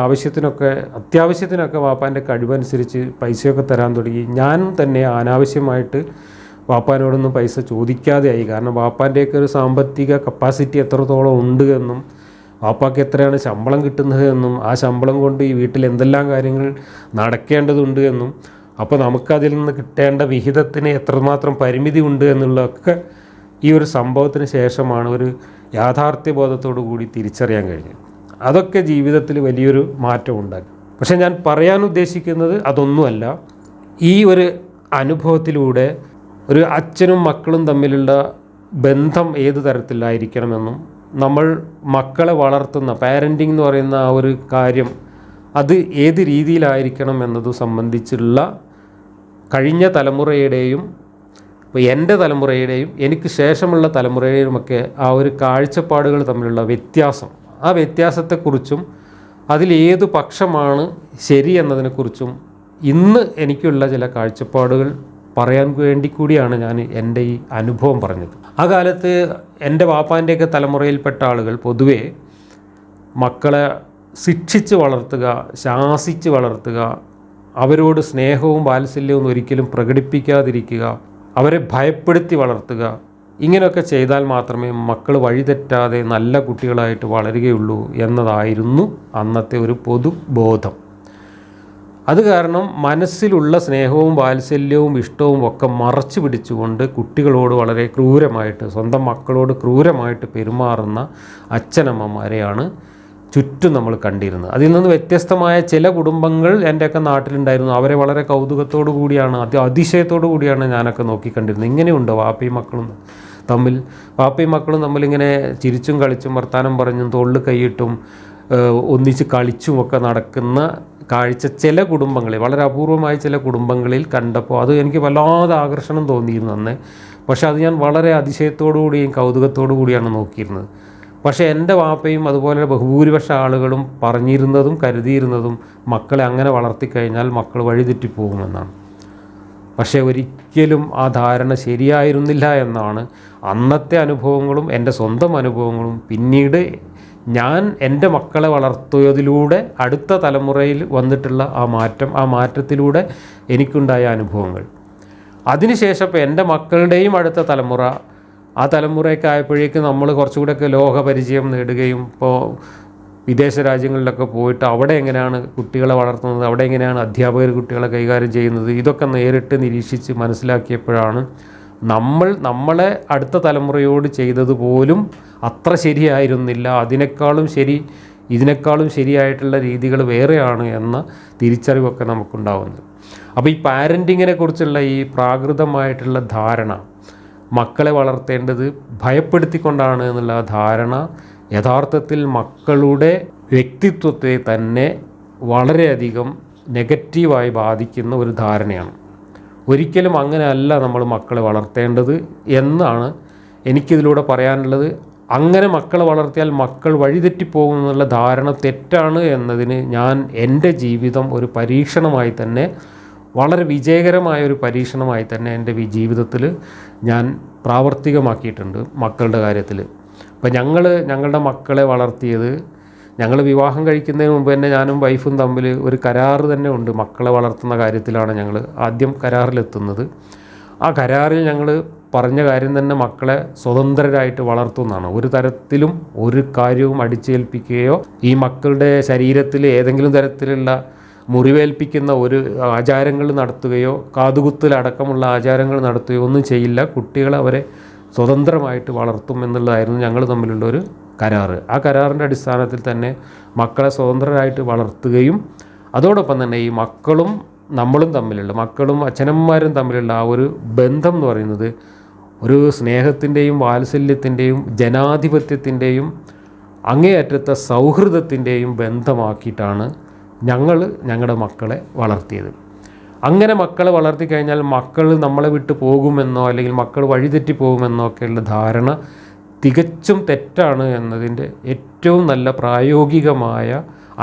അത്യാവശ്യത്തിനൊക്കെ വാപ്പാൻ്റെ കഴിവനുസരിച്ച് പൈസയൊക്കെ തരാൻ തുടങ്ങി. ഞാൻ തന്നെ അനാവശ്യമായിട്ട് വാപ്പാനോടൊന്നും പൈസ ചോദിക്കാതെയായി. കാരണം വാപ്പാൻ്റെയൊക്കെ ഒരു സാമ്പത്തിക കപ്പാസിറ്റി എത്രത്തോളം ഉണ്ട് എന്നും വാപ്പാക്ക് എത്രയാണ് ശമ്പളം കിട്ടുന്നത് എന്നും ആ ശമ്പളം കൊണ്ട് ഈ വീട്ടിൽ എന്തെല്ലാം കാര്യങ്ങൾ നടക്കേണ്ടതുണ്ട് എന്നും അപ്പോൾ നമുക്കതിൽ നിന്ന് കിട്ടേണ്ട വിഹിതത്തിന് എത്രമാത്രം പരിമിതി ഉണ്ട് എന്നുള്ളതൊക്കെ ഈ ഒരു സംഭവത്തിന് ശേഷമാണ് ഒരു യാഥാർത്ഥ്യബോധത്തോടു കൂടി തിരിച്ചറിയാൻ കഴിഞ്ഞത്. അതൊക്കെ ജീവിതത്തിൽ വലിയൊരു മാറ്റം ഉണ്ടാക്കി. പക്ഷേ ഞാൻ പറയാൻ ഉദ്ദേശിക്കുന്നത് അതൊന്നുമല്ല. ഈ ഒരു അനുഭവത്തിലൂടെ ഒരു അച്ഛനും മക്കളും തമ്മിലുള്ള ബന്ധം ഏത് തരത്തിലായിരിക്കണമെന്നും നമ്മൾ മക്കളെ വളർത്തുന്ന പാരൻറ്റിംഗ് എന്ന് പറയുന്ന ആ ഒരു കാര്യം അത് ഏത് രീതിയിലായിരിക്കണം എന്നതു സംബന്ധിച്ചുള്ള കഴിഞ്ഞ തലമുറയുടെയും ഇപ്പോൾ എൻ്റെ തലമുറയുടെയും എനിക്ക് ശേഷമുള്ള തലമുറയുടെയുമൊക്കെ ആ ഒരു കാഴ്ചപ്പാടുകൾ തമ്മിലുള്ള വ്യത്യാസം, ആ വ്യത്യാസത്തെക്കുറിച്ചും അതിലേതു പക്ഷമാണ് ശരി എന്നതിനെക്കുറിച്ചും ഇന്ന് എനിക്കുള്ള ചില കാഴ്ചപ്പാടുകൾ പറയാൻ വേണ്ടി കൂടിയാണ് ഞാൻ എൻ്റെ ഈ അനുഭവം പറഞ്ഞത്. ആ കാലത്ത് എൻ്റെ വാപ്പാൻ്റെയൊക്കെ തലമുറയിൽപ്പെട്ട ആളുകൾ പൊതുവേ മക്കളെ ശിക്ഷിച്ച് വളർത്തുക, ശാസിച്ച് വളർത്തുക, അവരോട് സ്നേഹവും വാത്സല്യവും ഒരിക്കലും പ്രകടിപ്പിക്കാതിരിക്കുക, അവരെ ഭയപ്പെടുത്തി വളർത്തുക, ഇങ്ങനെയൊക്കെ ചെയ്താൽ മാത്രമേ മക്കൾ വഴിതെറ്റാതെ നല്ല കുട്ടികളായിട്ട് വളരുകയുള്ളൂ എന്നതായിരുന്നു അന്നത്തെ ഒരു പൊതുബോധം. അത് കാരണം മനസ്സിലുള്ള സ്നേഹവും വാത്സല്യവും ഇഷ്ടവും ഒക്കെ മറച്ചു പിടിച്ചുകൊണ്ട് കുട്ടികളോട് വളരെ ക്രൂരമായിട്ട്, സ്വന്തം മക്കളോട് ക്രൂരമായിട്ട് പെരുമാറുന്ന അച്ഛനമ്മമാരെയാണ് ചുറ്റും നമ്മൾ കണ്ടിരുന്നത്. അതിൽ നിന്ന് വ്യത്യസ്തമായ ചില കുടുംബങ്ങൾ എൻ്റെയൊക്കെ നാട്ടിലുണ്ടായിരുന്നു. അവരെ വളരെ കൗതുകത്തോടു കൂടിയാണ്, അതിശയത്തോടു കൂടിയാണ് ഞാനൊക്കെ നോക്കിക്കണ്ടിരുന്നത്. ഇങ്ങനെയുണ്ടോ വാപ്പയും മക്കളും തമ്മിലിങ്ങനെ ചിരിച്ചും കളിച്ചും വർത്താനം പറഞ്ഞും തോളിൽ കൈയിട്ടും ഒന്നിച്ച് കളിച്ചുമൊക്കെ നടക്കുന്ന കാഴ്ച ചില കുടുംബങ്ങളിൽ, വളരെ അപൂർവമായ ചില കുടുംബങ്ങളിൽ കണ്ടപ്പോൾ അത് എനിക്ക് വല്ലാതെ ആകർഷണം തോന്നിയിരുന്നു അന്ന്. പക്ഷേ അത് ഞാൻ വളരെ അതിശയത്തോടു കൂടിയും കൗതുകത്തോടു കൂടിയാണ് നോക്കിയിരുന്നത്. പക്ഷേ എൻ്റെ വാപ്പയും അതുപോലെ ബഹുഭൂരിപക്ഷ ആളുകളും പറഞ്ഞിരുന്നതും കരുതിയിരുന്നതും മക്കളെ അങ്ങനെ വളർത്തിക്കഴിഞ്ഞാൽ മക്കൾ വഴിതെറ്റിപ്പോകുമെന്നാണ്. പക്ഷേ ഒരിക്കലും ആ ധാരണ ശരിയായിരുന്നില്ല എന്നാണ് അന്നത്തെ അനുഭവങ്ങളും എൻ്റെ സ്വന്തം അനുഭവങ്ങളും പിന്നീട് ഞാൻ എൻ്റെ മക്കളെ വളർത്തിയതിലൂടെ അടുത്ത തലമുറയിൽ വന്നിട്ടുള്ള ആ മാറ്റത്തിലൂടെ എനിക്കുണ്ടായ അനുഭവങ്ങൾ. അതിനുശേഷം ഇപ്പോൾ എൻ്റെ മക്കളുടെയും അടുത്ത തലമുറ, ആ തലമുറയൊക്കെ ആയപ്പോഴേക്കും നമ്മൾ കുറച്ചുകൂടെയൊക്കെ ലോകപരിചയം നേടുകയും ഇപ്പോൾ വിദേശ രാജ്യങ്ങളിലൊക്കെ പോയിട്ട് അവിടെ എങ്ങനെയാണ് കുട്ടികളെ വളർത്തുന്നത്, അവിടെ എങ്ങനെയാണ് അധ്യാപകർ കുട്ടികളെ കൈകാര്യം ചെയ്യുന്നത്, ഇതൊക്കെ നേരിട്ട് നിരീക്ഷിച്ച് മനസ്സിലാക്കിയപ്പോഴാണ് നമ്മളെ അടുത്ത തലമുറയോട് ചെയ്തതുപോലും അത്ര ശരിയായിരുന്നില്ല, ഇതിനേക്കാളും ശരിയായിട്ടുള്ള രീതികൾ വേറെയാണ് എന്ന തിരിച്ചറിവൊക്കെ നമുക്കുണ്ടാവുന്നത്. അപ്പോൾ ഈ പാരൻറ്റിങ്ങിനെ കുറിച്ചുള്ള ഈ പ്രാകൃതമായിട്ടുള്ള ധാരണ, മക്കളെ വളർത്തേണ്ടത് ഭയപ്പെടുത്തിക്കൊണ്ടാണ് എന്നുള്ള ധാരണ യഥാർത്ഥത്തിൽ മക്കളുടെ വ്യക്തിത്വത്തെ തന്നെ വളരെയധികം നെഗറ്റീവായി ബാധിക്കുന്ന ഒരു ധാരണയാണ്. ഒരിക്കലും അങ്ങനെയല്ല നമ്മൾ മക്കളെ വളർത്തേണ്ടത് എന്നാണ് എനിക്കിതിലൂടെ പറയാനുള്ളത്. അങ്ങനെ മക്കളെ വളർത്തിയാൽ മക്കൾ വഴിതെറ്റിപ്പോകുമെന്നുള്ള ധാരണ തെറ്റാണ് എന്നതിന് ഞാൻ എൻ്റെ ജീവിതം ഒരു പരീക്ഷണമായി തന്നെ, വളരെ വിജയകരമായ ഒരു പരീക്ഷണമായി തന്നെ എൻ്റെ ജീവിതത്തിൽ ഞാൻ പ്രാവർത്തികമാക്കിയിട്ടുണ്ട് മക്കളുടെ കാര്യത്തിൽ. അപ്പം ഞങ്ങളുടെ മക്കളെ വളർത്തിയത്, ഞങ്ങൾ വിവാഹം കഴിക്കുന്നതിന് മുമ്പ് തന്നെ ഞാനും വൈഫും തമ്മിൽ ഒരു കരാറ് തന്നെ ഉണ്ട്. മക്കളെ വളർത്തുന്ന കാര്യത്തിലാണ് ഞങ്ങൾ ആദ്യം കരാറിലെത്തുന്നത്. ആ കരാറിൽ ഞങ്ങൾ പറഞ്ഞ കാര്യം തന്നെ മക്കളെ സ്വതന്ത്രരായിട്ട് വളർത്തുന്നതാണ്. ഒരു തരത്തിലും ഒരു കാര്യവും അടിച്ചേൽപ്പിക്കുകയോ ഈ മക്കളുടെ ശരീരത്തിൽ ഏതെങ്കിലും തരത്തിലുള്ള മുറിവേൽപ്പിക്കുന്ന ഒരു ആചാരങ്ങൾ നടത്തുകയോ കാതുകുത്തലടക്കമുള്ള ആചാരങ്ങൾ നടത്തുകയോ ഒന്നും ചെയ്യില്ല. കുട്ടികളെ അവരെ സ്വതന്ത്രമായിട്ട് വളർത്തും എന്നുള്ളതായിരുന്നു ഞങ്ങൾ തമ്മിലുള്ള ഒരു കരാറ്. ആ കരാറിൻ്റെ അടിസ്ഥാനത്തിൽ തന്നെ മക്കളെ സ്വതന്ത്രരായിട്ട് വളർത്തുകയും അതോടൊപ്പം തന്നെ ഈ മക്കളും മക്കളും അച്ഛനമ്മമാരും തമ്മിലുള്ള ആ ഒരു ബന്ധം എന്ന് പറയുന്നത് ഒരു സ്നേഹത്തിൻ്റെയും വാത്സല്യത്തിൻ്റെയും ജനാധിപത്യത്തിൻ്റെയും അങ്ങേയറ്റത്തെ സൗഹൃദത്തിൻ്റെയും ബന്ധമാക്കിയിട്ടാണ് ഞങ്ങളുടെ മക്കളെ വളർത്തിയത്. അങ്ങനെ മക്കളെ വളർത്തി കഴിഞ്ഞാൽ മക്കൾ നമ്മളെ വിട്ട് പോകുമെന്നോ അല്ലെങ്കിൽ മക്കൾ വഴിതെറ്റി പോകുമെന്നോ ഒക്കെയുള്ള ധാരണ തികച്ചും തെറ്റാണ് എന്നതിൻ്റെ ഏറ്റവും നല്ല പ്രായോഗികമായ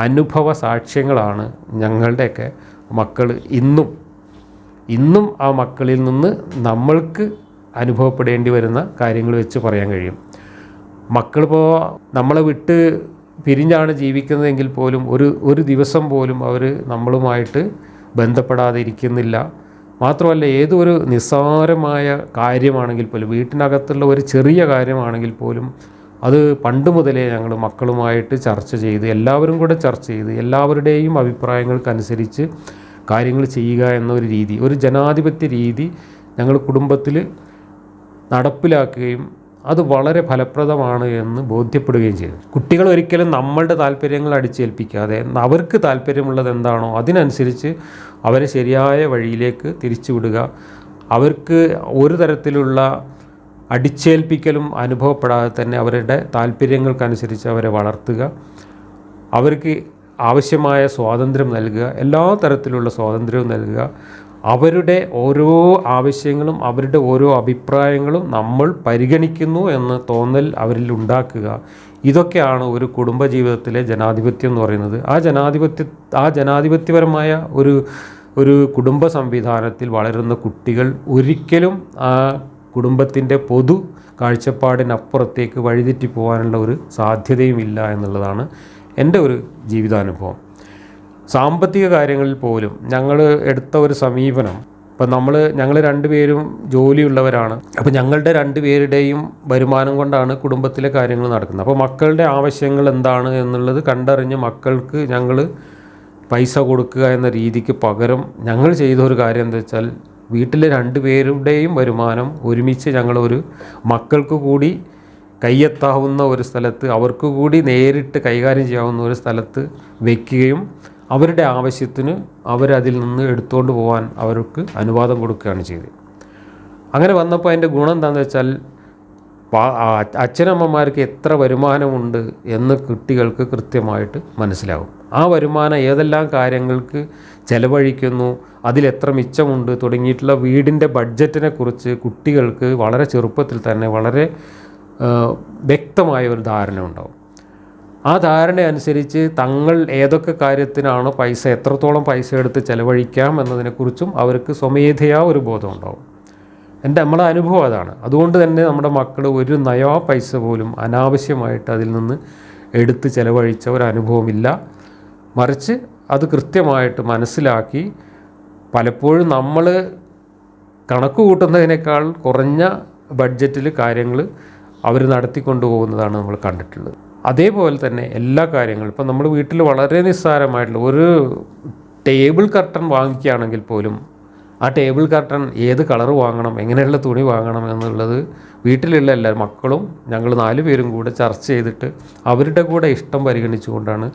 അനുഭവ സാക്ഷ്യങ്ങളാണ് ഞങ്ങളുടെയൊക്കെ മക്കൾ. ഇന്നും ആ മക്കളിൽ നിന്ന് നമ്മൾക്ക് അനുഭവപ്പെടേണ്ടി വരുന്ന കാര്യങ്ങൾ വെച്ച് പറയാൻ കഴിയും. മക്കളിപ്പോൾ നമ്മളെ വിട്ട് പിരിഞ്ഞാണ് ജീവിക്കുന്നതെങ്കിൽ പോലും ഒരു ദിവസം പോലും അവർ നമ്മളുമായിട്ട് ബന്ധപ്പെടാതെ ഇരിക്കുന്നില്ല. മാത്രമല്ല, ഏതൊരു നിസ്സാരമായ കാര്യമാണെങ്കിൽ പോലും, വീട്ടിനകത്തുള്ള ഒരു ചെറിയ കാര്യമാണെങ്കിൽ പോലും അത് പണ്ട് മുതലേ ഞങ്ങൾ മക്കളുമായിട്ട് ചർച്ച ചെയ്ത്, എല്ലാവരും കൂടെ ചർച്ച ചെയ്ത് എല്ലാവരുടെയും അഭിപ്രായങ്ങൾക്കനുസരിച്ച് കാര്യങ്ങൾ ചെയ്യുക എന്നൊരു രീതി, ഒരു ജനാധിപത്യ രീതി ഞങ്ങൾ കുടുംബത്തിൽ നടപ്പിലാക്കുകയും അത് വളരെ ഫലപ്രദമാണ് എന്ന് ബോധ്യപ്പെടുകയും ചെയ്തു. കുട്ടികൾ ഒരിക്കലും നമ്മളുടെ താല്പര്യങ്ങൾ അടിച്ചേൽപ്പിക്കാതെ അവർക്ക് താല്പര്യമുള്ളത് എന്താണോ അതിനനുസരിച്ച് അവരെ ശരിയായ വഴിയിലേക്ക് തിരിച്ചുവിടുക. അവർക്ക് ഒരു തരത്തിലുള്ള അടിച്ചേൽപ്പിക്കലും അനുഭവപ്പെടാതെ തന്നെ അവരുടെ താല്പര്യങ്ങൾക്കനുസരിച്ച് അവരെ വളർത്തുക. അവർക്ക് ആവശ്യമായ സ്വാതന്ത്ര്യം നൽകുക, എല്ലാ തരത്തിലുള്ള സ്വാതന്ത്ര്യവും നൽകുക. അവരുടെ ഓരോ ആവശ്യങ്ങളും അവരുടെ ഓരോ അഭിപ്രായങ്ങളും നമ്മൾ പരിഗണിക്കുന്നു എന്ന തോന്നൽ അവരിൽ ഉണ്ടാക്കുക. ഇതൊക്കെയാണ് ഒരു കുടുംബജീവിതത്തിലെ ജനാധിപത്യം എന്ന് പറയുന്നത്. ആ ജനാധിപത്യപരമായ ഒരു കുടുംബ സംവിധാനത്തിൽ വളരുന്ന കുട്ടികൾ ഒരിക്കലും ആ കുടുംബത്തിൻ്റെ പൊതു കാഴ്ചപ്പാടിനപ്പുറത്തേക്ക് വഴിതെറ്റി പോകാനുള്ള ഒരു സാധ്യതയുമില്ല എന്നുള്ളതാണ് എൻ്റെ ഒരു ജീവിതാനുഭവം. സാമ്പത്തിക കാര്യങ്ങളിൽ പോലും ഞങ്ങൾ എടുത്ത ഒരു സമീപനം, ഇപ്പം ഞങ്ങൾ രണ്ടുപേരും ജോലിയുള്ളവരാണ്. അപ്പോൾ ഞങ്ങളുടെ രണ്ടുപേരുടെയും വരുമാനം കൊണ്ടാണ് കുടുംബത്തിലെ കാര്യങ്ങൾ നടക്കുന്നത്. അപ്പോൾ മക്കളുടെ ആവശ്യങ്ങൾ എന്താണ് എന്നുള്ളത് കണ്ടറിഞ്ഞ് മക്കൾക്ക് ഞങ്ങൾ പൈസ കൊടുക്കുക എന്ന രീതിക്ക് പകരം ഞങ്ങൾ ചെയ്ത ഒരു കാര്യം എന്താ വെച്ചാൽ, വീട്ടിലെ രണ്ടുപേരുടെയും വരുമാനം ഒരുമിച്ച് ഞങ്ങളൊരു മക്കൾക്ക് കൂടി കയ്യെത്താവുന്ന ഒരു സ്ഥലത്ത്, അവർക്ക് കൂടി നേരിട്ട് കൈകാര്യം ചെയ്യാവുന്ന ഒരു സ്ഥലത്ത് വയ്ക്കുകയും അവരുടെ ആവശ്യത്തിന് അവരതിൽ നിന്ന് എടുത്തുകൊണ്ട് പോകാൻ അവർക്ക് അനുവാദം കൊടുക്കുകയാണ് ചെയ്തത്. അങ്ങനെ വന്നപ്പോൾ അതിൻ്റെ ഗുണം എന്താണെന്ന് വെച്ചാൽ, അച്ഛനമ്മമാർക്ക് എത്ര വരുമാനമുണ്ട് എന്ന് കുട്ടികൾക്ക് കൃത്യമായിട്ട് മനസ്സിലാവും. ആ വരുമാനം ഏതെല്ലാം കാര്യങ്ങൾക്ക് ചെലവഴിക്കുന്നു, അതിലെത്ര മിച്ചമുണ്ട് തുടങ്ങിയിട്ടുള്ള വീടിൻ്റെ ബഡ്ജറ്റിനെ കുറിച്ച് കുട്ടികൾക്ക് വളരെ ചെറുപ്പത്തിൽ തന്നെ വളരെ വ്യക്തമായ ഒരു ധാരണ ഉണ്ടാവും. ആ ധാരണ അനുസരിച്ച് തങ്ങൾ ഏതൊക്കെ കാര്യത്തിനാണോ പൈസ, എത്രത്തോളം പൈസ എടുത്ത് ചെലവഴിക്കാം എന്നതിനെക്കുറിച്ചും അവർക്ക് സ്വമേധയാ ഒരു ബോധം ഉണ്ടാവും. നമ്മുടെ അനുഭവം അതാണ്. അതുകൊണ്ട് തന്നെ നമ്മുടെ മക്കൾ ഒരു നയാ പൈസ പോലും അനാവശ്യമായിട്ട് അതിൽ നിന്ന് എടുത്ത് ചെലവഴിച്ച ഒരനുഭവമില്ല. മറിച്ച് അത് കൃത്യമായിട്ട് മനസ്സിലാക്കി പലപ്പോഴും നമ്മൾ കണക്ക് കൂട്ടുന്നതിനേക്കാൾ കുറഞ്ഞ ബഡ്ജറ്റിൽ കാര്യങ്ങൾ അവർ നടത്തിക്കൊണ്ടു പോകുന്നതാണ് നമ്മൾ കണ്ടിട്ടുള്ളത്. അതേപോലെ തന്നെ എല്ലാ കാര്യങ്ങളും ഇപ്പം നമ്മൾ വീട്ടിൽ വളരെ നിസ്സാരമായിട്ടുള്ള ഒരു ടേബിൾ കർട്ടൻ വാങ്ങിക്കുകയാണെങ്കിൽ പോലും ആ ടേബിൾ കർട്ടൻ ഏത് കളർ വാങ്ങണം, എങ്ങനെയുള്ള തുണി വാങ്ങണം എന്നുള്ളത് വീട്ടിലുള്ള എല്ലാ മക്കളും ഞങ്ങൾ 4 പേരും കൂടെ ചർച്ച ചെയ്തിട്ട് അവരുടെ കൂടെ ഇഷ്ടം പരിഗണിച്ചുകൊണ്ടാണ്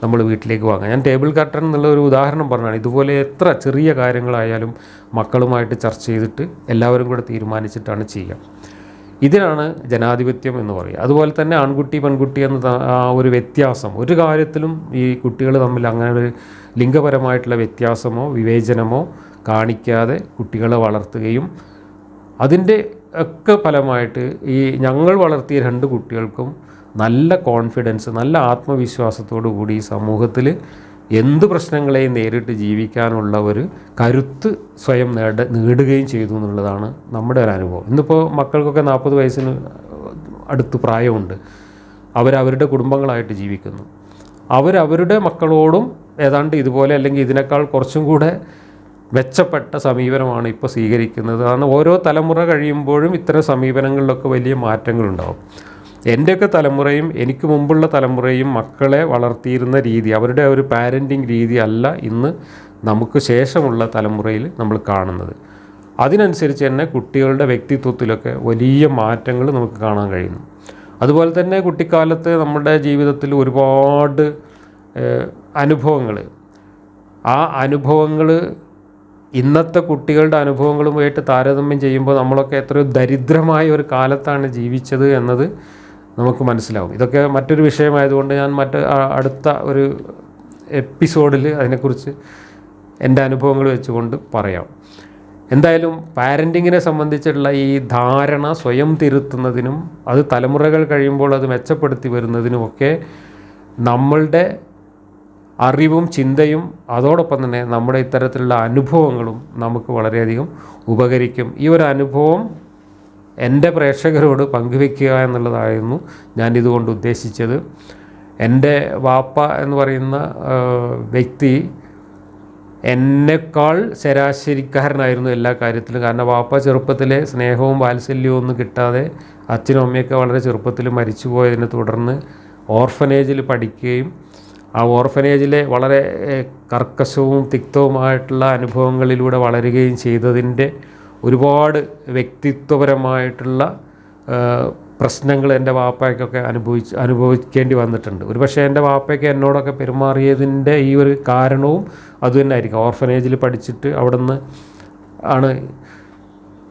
നമ്മൾ വീട്ടിലേക്ക് വാങ്ങുക. ഞാൻ ടേബിൾ കർട്ടൻ എന്നുള്ള ഒരു ഉദാഹരണം പറഞ്ഞാണ്. ഇതുപോലെ എത്ര ചെറിയ കാര്യങ്ങളായാലും മക്കളുമായിട്ട് ചർച്ച ചെയ്തിട്ട് എല്ലാവരും കൂടെ തീരുമാനിച്ചിട്ടാണ് ചെയ്യുക. ഇതിനാണ് ജനാധിപത്യം എന്ന് പറയുക. അതുപോലെ തന്നെ ആൺകുട്ടി പെൺകുട്ടി എന്ന ഒരു വ്യത്യാസം ഒരു കാര്യത്തിലും ഈ കുട്ടികൾ തമ്മിൽ അങ്ങനെ ഒരു ലിംഗപരമായിട്ടുള്ള വ്യത്യാസമോ വിവേചനമോ കാണിക്കാതെ കുട്ടികളെ വളർത്തുകയും അതിൻ്റെ ഒക്കെ ഫലമായിട്ട് ഈ ഞങ്ങൾ വളർത്തിയ 2 കുട്ടികൾക്കും നല്ല കോൺഫിഡൻസ്, നല്ല ആത്മവിശ്വാസത്തോടു കൂടി ഈ സമൂഹത്തിൽ എന്ത് പ്രശ്നങ്ങളെയും നേരിട്ട് ജീവിക്കാനുള്ള ഒരു കരുത്ത് സ്വയം നേടുകയും ചെയ്തു എന്നുള്ളതാണ് നമ്മുടെ ഒരു അനുഭവം. ഇന്നിപ്പോൾ മക്കൾക്കൊക്കെ 40 വയസ്സിന് അടുത്ത് പ്രായമുണ്ട്. അവരവരുടെ കുടുംബങ്ങളായിട്ട് ജീവിക്കുന്നു. അവരവരുടെ മക്കളോടും ഏതാണ്ട് ഇതുപോലെ അല്ലെങ്കിൽ ഇതിനേക്കാൾ കുറച്ചും കൂടെ മെച്ചപ്പെട്ട സമീപനമാണ് ഇപ്പോൾ സ്വീകരിക്കുന്നത്. കാരണം ഓരോ തലമുറ കഴിയുമ്പോഴും ഇത്തരം സമീപനങ്ങളിലൊക്കെ വലിയ മാറ്റങ്ങളുണ്ടാവും. എൻ്റെയൊക്കെ തലമുറയും എനിക്ക് മുമ്പുള്ള തലമുറയും മക്കളെ വളർത്തിയിരുന്ന രീതി, അവരുടെ ഒരു പാരൻറ്റിങ് രീതി അല്ല ഇന്ന് നമുക്ക് ശേഷമുള്ള തലമുറയിൽ നമ്മൾ കാണുന്നത്. അതിനനുസരിച്ച് തന്നെ കുട്ടികളുടെ വ്യക്തിത്വത്തിലൊക്കെ വലിയ മാറ്റങ്ങൾ നമുക്ക് കാണാൻ കഴിയുന്നു. അതുപോലെ തന്നെ കുട്ടിക്കാലത്ത് നമ്മുടെ ജീവിതത്തിൽ ഒരുപാട് അനുഭവങ്ങൾ, ആ അനുഭവങ്ങൾ ഇന്നത്തെ കുട്ടികളുടെ അനുഭവങ്ങളുമായിട്ട് താരതമ്യം ചെയ്യുമ്പോൾ നമ്മളൊക്കെ എത്രയോ ദരിദ്രമായ ഒരു കാലത്താണ് ജീവിച്ചത് എന്നത് നമുക്ക് മനസ്സിലാവും. ഇതൊക്കെ മറ്റൊരു വിഷയമായതുകൊണ്ട് ഞാൻ അടുത്ത ഒരു എപ്പിസോഡിൽ അതിനെക്കുറിച്ച് എൻ്റെ അനുഭവങ്ങൾ വെച്ചുകൊണ്ട് പറയാം. എന്തായാലും പാരൻറ്റിങ്ങിനെ സംബന്ധിച്ചുള്ള ഈ ധാരണ സ്വയം തിരുത്തുന്നതിനും അത് തലമുറകൾ കഴിയുമ്പോൾ അത് മെച്ചപ്പെടുത്തി വരുന്നതിനുമൊക്കെ നമ്മളുടെ അറിവും ചിന്തയും അതോടൊപ്പം തന്നെ നമ്മുടെ ഇത്തരത്തിലുള്ള അനുഭവങ്ങളും നമുക്ക് വളരെയധികം ഉപകരിക്കും. ഈ ഒരു അനുഭവം എൻ്റെ പ്രേക്ഷകരോട് പങ്കുവെക്കുക എന്നുള്ളതായിരുന്നു ഞാൻ ഇതുകൊണ്ട് ഉദ്ദേശിച്ചത്. എൻ്റെ വാപ്പ എന്ന് പറയുന്ന വ്യക്തി എന്നെക്കാൾ ശരാശരിക്കാരനായിരുന്നു എല്ലാ കാര്യത്തിലും. കാരണം വാപ്പ ചെറുപ്പത്തിലെ സ്നേഹവും വാത്സല്യവും ഒന്നും കിട്ടാതെ അച്ഛനും അമ്മയൊക്കെ വളരെ ചെറുപ്പത്തിൽ മരിച്ചു പോയതിനെ തുടർന്ന് ഓർഫനേജിൽ പഠിക്കുകയും ആ ഓർഫനേജിലെ വളരെ കർക്കശവും തിക്തവുമായിട്ടുള്ള അനുഭവങ്ങളിലൂടെ വളരുകയും ചെയ്തതിൻ്റെ ഒരുപാട് വ്യക്തിത്വപരമായിട്ടുള്ള പ്രശ്നങ്ങൾ എൻ്റെ വാപ്പയ്ക്കൊക്കെ അനുഭവിക്കേണ്ടി വന്നിട്ടുണ്ട്. ഒരുപക്ഷെ എൻ്റെ വാപ്പയ്ക്ക് എന്നോടൊക്കെ പെരുമാറിയതിൻ്റെ ഈ ഒരു കാരണവും അതുതന്നെ ആയിരിക്കും. ഓർഫനേജിൽ പഠിച്ചിട്ട് അവിടെ നിന്ന് ആണ്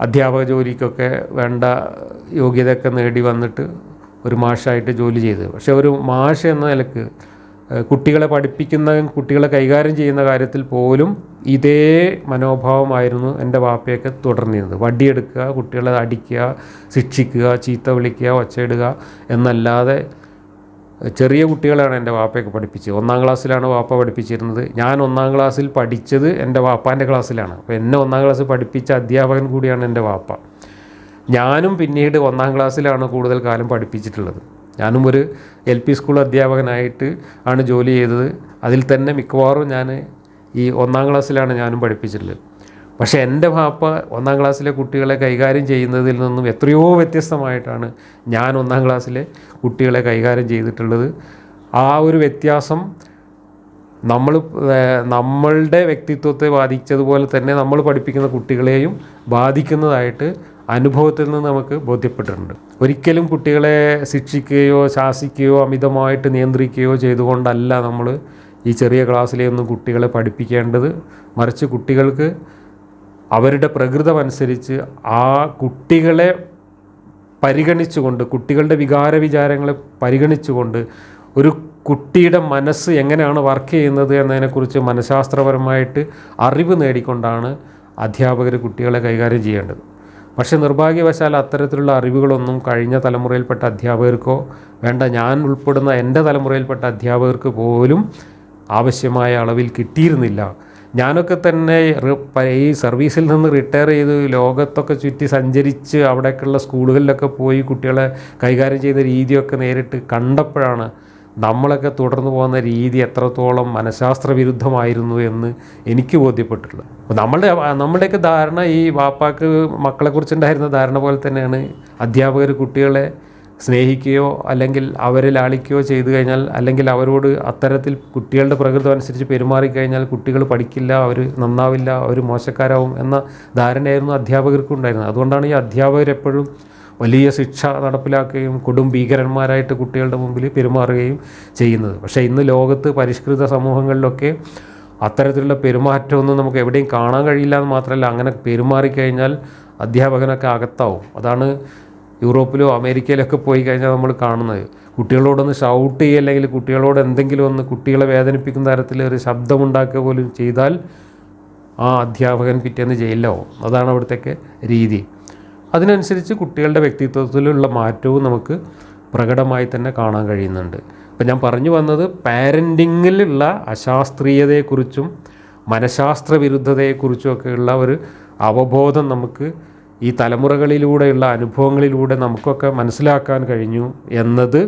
അധ്യാപക ജോലിക്കൊക്കെ വേണ്ട യോഗ്യതയൊക്കെ നേടി വന്നിട്ട് ഒരു മാഷായിട്ട് ജോലി ചെയ്തത്. പക്ഷേ ഒരു മാഷ് എന്ന നിലക്ക് കുട്ടികളെ പഠിപ്പിക്കുന്ന, കുട്ടികളെ കൈകാര്യം ചെയ്യുന്ന കാര്യത്തിൽ പോലും ഇതേ മനോഭാവമായിരുന്നു എൻ്റെ വാപ്പയൊക്കെ തുടർന്നിരുന്നത്. വടിയെടുക്കുക, കുട്ടികളെ അടിക്കുക, ശിക്ഷിക്കുക, ചീത്ത വിളിക്കുക, ഒച്ചയിടുക എന്നല്ലാതെ ചെറിയ കുട്ടികളാണ് എൻ്റെ വാപ്പയൊക്കെ പഠിപ്പിച്ചത്. 1-ാം ക്ലാസ്സിലാണ് വാപ്പ പഠിപ്പിച്ചിരുന്നത്. ഞാൻ 1-ാം ക്ലാസ്സിൽ പഠിച്ചത് എൻ്റെ വാപ്പാൻ്റെ ക്ലാസ്സിലാണ്. അപ്പോൾ എന്നെ 1-ാം ക്ലാസ്സിൽ പഠിപ്പിച്ച അധ്യാപകൻ കൂടിയാണ് എൻ്റെ വാപ്പ. ഞാനും പിന്നീട് 1-ാം ക്ലാസ്സിലാണ് കൂടുതൽ കാലം പഠിപ്പിച്ചിട്ടുള്ളത്. ഞാനും ഒരു LP സ്കൂൾ അധ്യാപകനായിട്ട് ആണ് ജോലി ചെയ്തത്. അതിൽ തന്നെ മിക്കവാറും ഞാൻ ഈ 1-ാം ക്ലാസ്സിലാണ് ഞാനും പഠിപ്പിച്ചിട്ടുള്ളത്. പക്ഷേ എൻ്റെ വാപ്പ 1-ാം ക്ലാസ്സിലെ കുട്ടികളെ കൈകാര്യം ചെയ്യുന്നതിൽ നിന്നും എത്രയോ വ്യത്യസ്തമായിട്ടാണ് ഞാൻ 1-ാം ക്ലാസ്സിലെ കുട്ടികളെ കൈകാര്യം ചെയ്തിട്ടുള്ളത്. ആ ഒരു വ്യത്യാസം നമ്മളുടെ വ്യക്തിത്വത്തെ ബാധിച്ചതുപോലെ തന്നെ നമ്മൾ പഠിപ്പിക്കുന്ന കുട്ടികളെയും ബാധിക്കുന്നതായിട്ട് അനുഭവത്തിൽ നിന്ന് നമുക്ക് ബോധ്യപ്പെട്ടിട്ടുണ്ട്. ഒരിക്കലും കുട്ടികളെ ശിക്ഷിക്കുകയോ ശാസിക്കുകയോ അമിതമായിട്ട് നിയന്ത്രിക്കുകയോ ചെയ്തുകൊണ്ടല്ല നമ്മൾ ഈ ചെറിയ ക്ലാസ്സിലെയൊന്നും കുട്ടികളെ പഠിപ്പിക്കേണ്ടത്. മറിച്ച് കുട്ടികൾക്ക് അവരുടെ പ്രകൃതമനുസരിച്ച് ആ കുട്ടികളെ പരിഗണിച്ചുകൊണ്ട്, കുട്ടികളുടെ വികാരവിചാരങ്ങളെ പരിഗണിച്ചുകൊണ്ട് ഒരു കുട്ടിയുടെ മനസ്സ് എങ്ങനെയാണ് വർക്ക് ചെയ്യുന്നത് എന്നതിനെക്കുറിച്ച് മനഃശാസ്ത്രപരമായിട്ട് അറിവ് നേടിക്കൊണ്ടാണ് അധ്യാപകർ കുട്ടികളെ കൈകാര്യം ചെയ്യേണ്ടത്. പക്ഷേ നിർഭാഗ്യവശാൽ അത്തരത്തിലുള്ള അറിവുകളൊന്നും കഴിഞ്ഞ തലമുറയിൽപ്പെട്ട അധ്യാപകർക്കോ വേണ്ട, ഞാൻ ഉൾപ്പെടുന്ന എൻ്റെ തലമുറയിൽപ്പെട്ട അധ്യാപകർക്ക് പോലും ആവശ്യമായ അളവിൽ കിട്ടിയിരുന്നില്ല. ഞാനൊക്കെ തന്നെ ഈ സർവീസിൽ നിന്ന് റിട്ടയർ ചെയ്ത് ലോകത്തൊക്കെ ചുറ്റി സഞ്ചരിച്ച് അവിടേക്കുള്ള സ്കൂളുകളിലൊക്കെ പോയി കുട്ടികളെ കൈകാര്യം ചെയ്യുന്ന രീതിയൊക്കെ നേരിട്ട് കണ്ടപ്പോഴാണ് നമ്മളൊക്കെ തുടർന്നു പോകുന്ന രീതി എത്രത്തോളം മനഃശാസ്ത്ര വിരുദ്ധമായിരുന്നു എന്ന് എനിക്ക് ബോധ്യപ്പെട്ടിട്ടുള്ളത്. അപ്പോൾ നമ്മുടെയൊക്കെ ധാരണ, ഈ വാപ്പാക്ക് മക്കളെക്കുറിച്ചുണ്ടായിരുന്ന ധാരണ പോലെ തന്നെയാണ് അധ്യാപകർ കുട്ടികളെ സ്നേഹിക്കുകയോ അല്ലെങ്കിൽ അവരെ ലാളിക്കുകയോ ചെയ്തു കഴിഞ്ഞാൽ, അല്ലെങ്കിൽ അവരോട് അത്തരത്തിൽ കുട്ടികളുടെ പ്രകൃതം അനുസരിച്ച് പെരുമാറിക്കഴിഞ്ഞാൽ കുട്ടികൾ പഠിക്കില്ല, അവർ നന്നാവില്ല, അവർ മോശക്കാരാവും എന്ന ധാരണയായിരുന്നു അധ്യാപകർക്കും ഉണ്ടായിരുന്നത്. അതുകൊണ്ടാണ് ഈ അധ്യാപകരെപ്പോഴും വലിയ ശിക്ഷ നടപ്പിലാക്കുകയും കൊടും ഭീകരന്മാരായിട്ട് കുട്ടികളുടെ മുമ്പിൽ പെരുമാറുകയും ചെയ്യുന്നത്. പക്ഷേ ഇന്ന് ലോകത്ത് പരിഷ്കൃത സമൂഹങ്ങളിലൊക്കെ അത്തരത്തിലുള്ള പെരുമാറ്റമൊന്നും നമുക്ക് എവിടെയും കാണാൻ കഴിയില്ല എന്ന് മാത്രമല്ല, അങ്ങനെ പെരുമാറിക്കഴിഞ്ഞാൽ അധ്യാപകനൊക്കെ അകത്താവും. അതാണ് യൂറോപ്പിലോ അമേരിക്കയിലൊക്കെ പോയി കഴിഞ്ഞാൽ നമ്മൾ കാണുന്നത്. കുട്ടികളോടൊന്ന് ഷൗട്ട് ചെയ്യുക അല്ലെങ്കിൽ കുട്ടികളോട് എന്തെങ്കിലും ഒന്ന് കുട്ടികളെ വേദനിപ്പിക്കുന്ന തരത്തിൽ ഒരു ശബ്ദമുണ്ടാക്കുക പോലും ചെയ്താൽ ആ അധ്യാപകൻ പിറ്റേന്ന് ജയിലിലാവും. അതാണ് അവിടുത്തെ രീതി. അതിനനുസരിച്ച് കുട്ടികളുടെ വ്യക്തിത്വത്തിലുള്ള മാറ്റവും നമുക്ക് പ്രകടമായി തന്നെ കാണാൻ കഴിയുന്നുണ്ട്. അപ്പം ഞാൻ പറഞ്ഞു വന്നത്, പാരൻറ്റിങ്ങിലുള്ള അശാസ്ത്രീയതയെക്കുറിച്ചും മനഃശാസ്ത്ര വിരുദ്ധതയെക്കുറിച്ചുമൊക്കെയുള്ള ഒരു അവബോധം നമുക്ക് ഈ തലമുറകളിലൂടെയുള്ള അനുഭവങ്ങളിലൂടെ നമുക്കൊക്കെ മനസ്സിലാക്കാൻ കഴിഞ്ഞു എന്നത്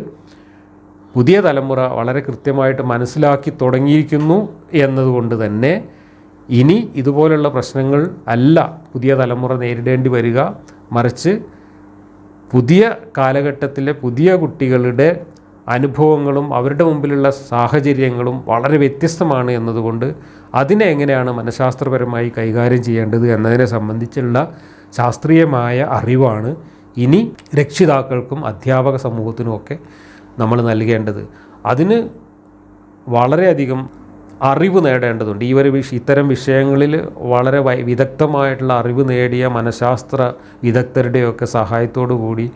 പുതിയ തലമുറ വളരെ കൃത്യമായിട്ട് മനസ്സിലാക്കി തുടങ്ങിയിരിക്കുന്നു എന്നതുകൊണ്ട് തന്നെ ഇനി ഇതുപോലുള്ള പ്രശ്നങ്ങൾ അല്ല പുതിയ തലമുറ നേരിടേണ്ടി വരിക, മറിച്ച് പുതിയ കാലഘട്ടത്തിലെ പുതിയ കുട്ടികളുടെ അനുഭവങ്ങളും അവരുടെ മുമ്പിലുള്ള സാഹചര്യങ്ങളും വളരെ വ്യത്യസ്തമാണ് എന്നതുകൊണ്ട് അതിനെ എങ്ങനെയാണ് മനഃശാസ്ത്രപരമായി കൈകാര്യം ചെയ്യേണ്ടത് എന്നതിനെ സംബന്ധിച്ചുള്ള ശാസ്ത്രീയമായ അറിവാണ് ഇനി രക്ഷിതാക്കൾക്കും അധ്യാപക സമൂഹത്തിനുമൊക്കെ നമ്മൾ നൽകേണ്ടത്. അതിന് വളരെയധികം അറിവ് നേടേണ്ടതുണ്ട്. ഇത്തരം വിഷയങ്ങളിൽ വളരെ വിദഗ്ധമായിട്ടുള്ള അറിവ് നേടിയ മനഃശാസ്ത്ര വിദഗ്ധരുടെയൊക്കെ സഹായത്തോടു കൂടി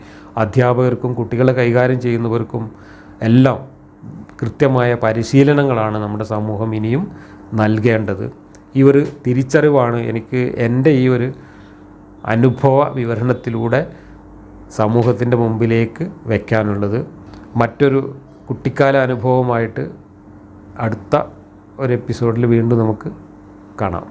അധ്യാപകർക്കും കുട്ടികളെ കൈകാര്യം ചെയ്യുന്നവർക്കും എല്ലാം കൃത്യമായ പരിശീലനങ്ങളാണ് നമ്മുടെ സമൂഹം ഇനിയും നൽകേണ്ടത്. ഈ ഒരു തിരിച്ചറിവാണ് എനിക്ക് എൻ്റെ ഈ ഒരു അനുഭവ വിവരണത്തിലൂടെ സമൂഹത്തിൻ്റെ മുമ്പിലേക്ക് വയ്ക്കാനുള്ളത്. മറ്റൊരു കുട്ടിക്കാല അനുഭവമായിട്ട് അടുത്ത ഒരു എപ്പിസോഡിൽ വീണ്ടും നമുക്ക് കാണാം.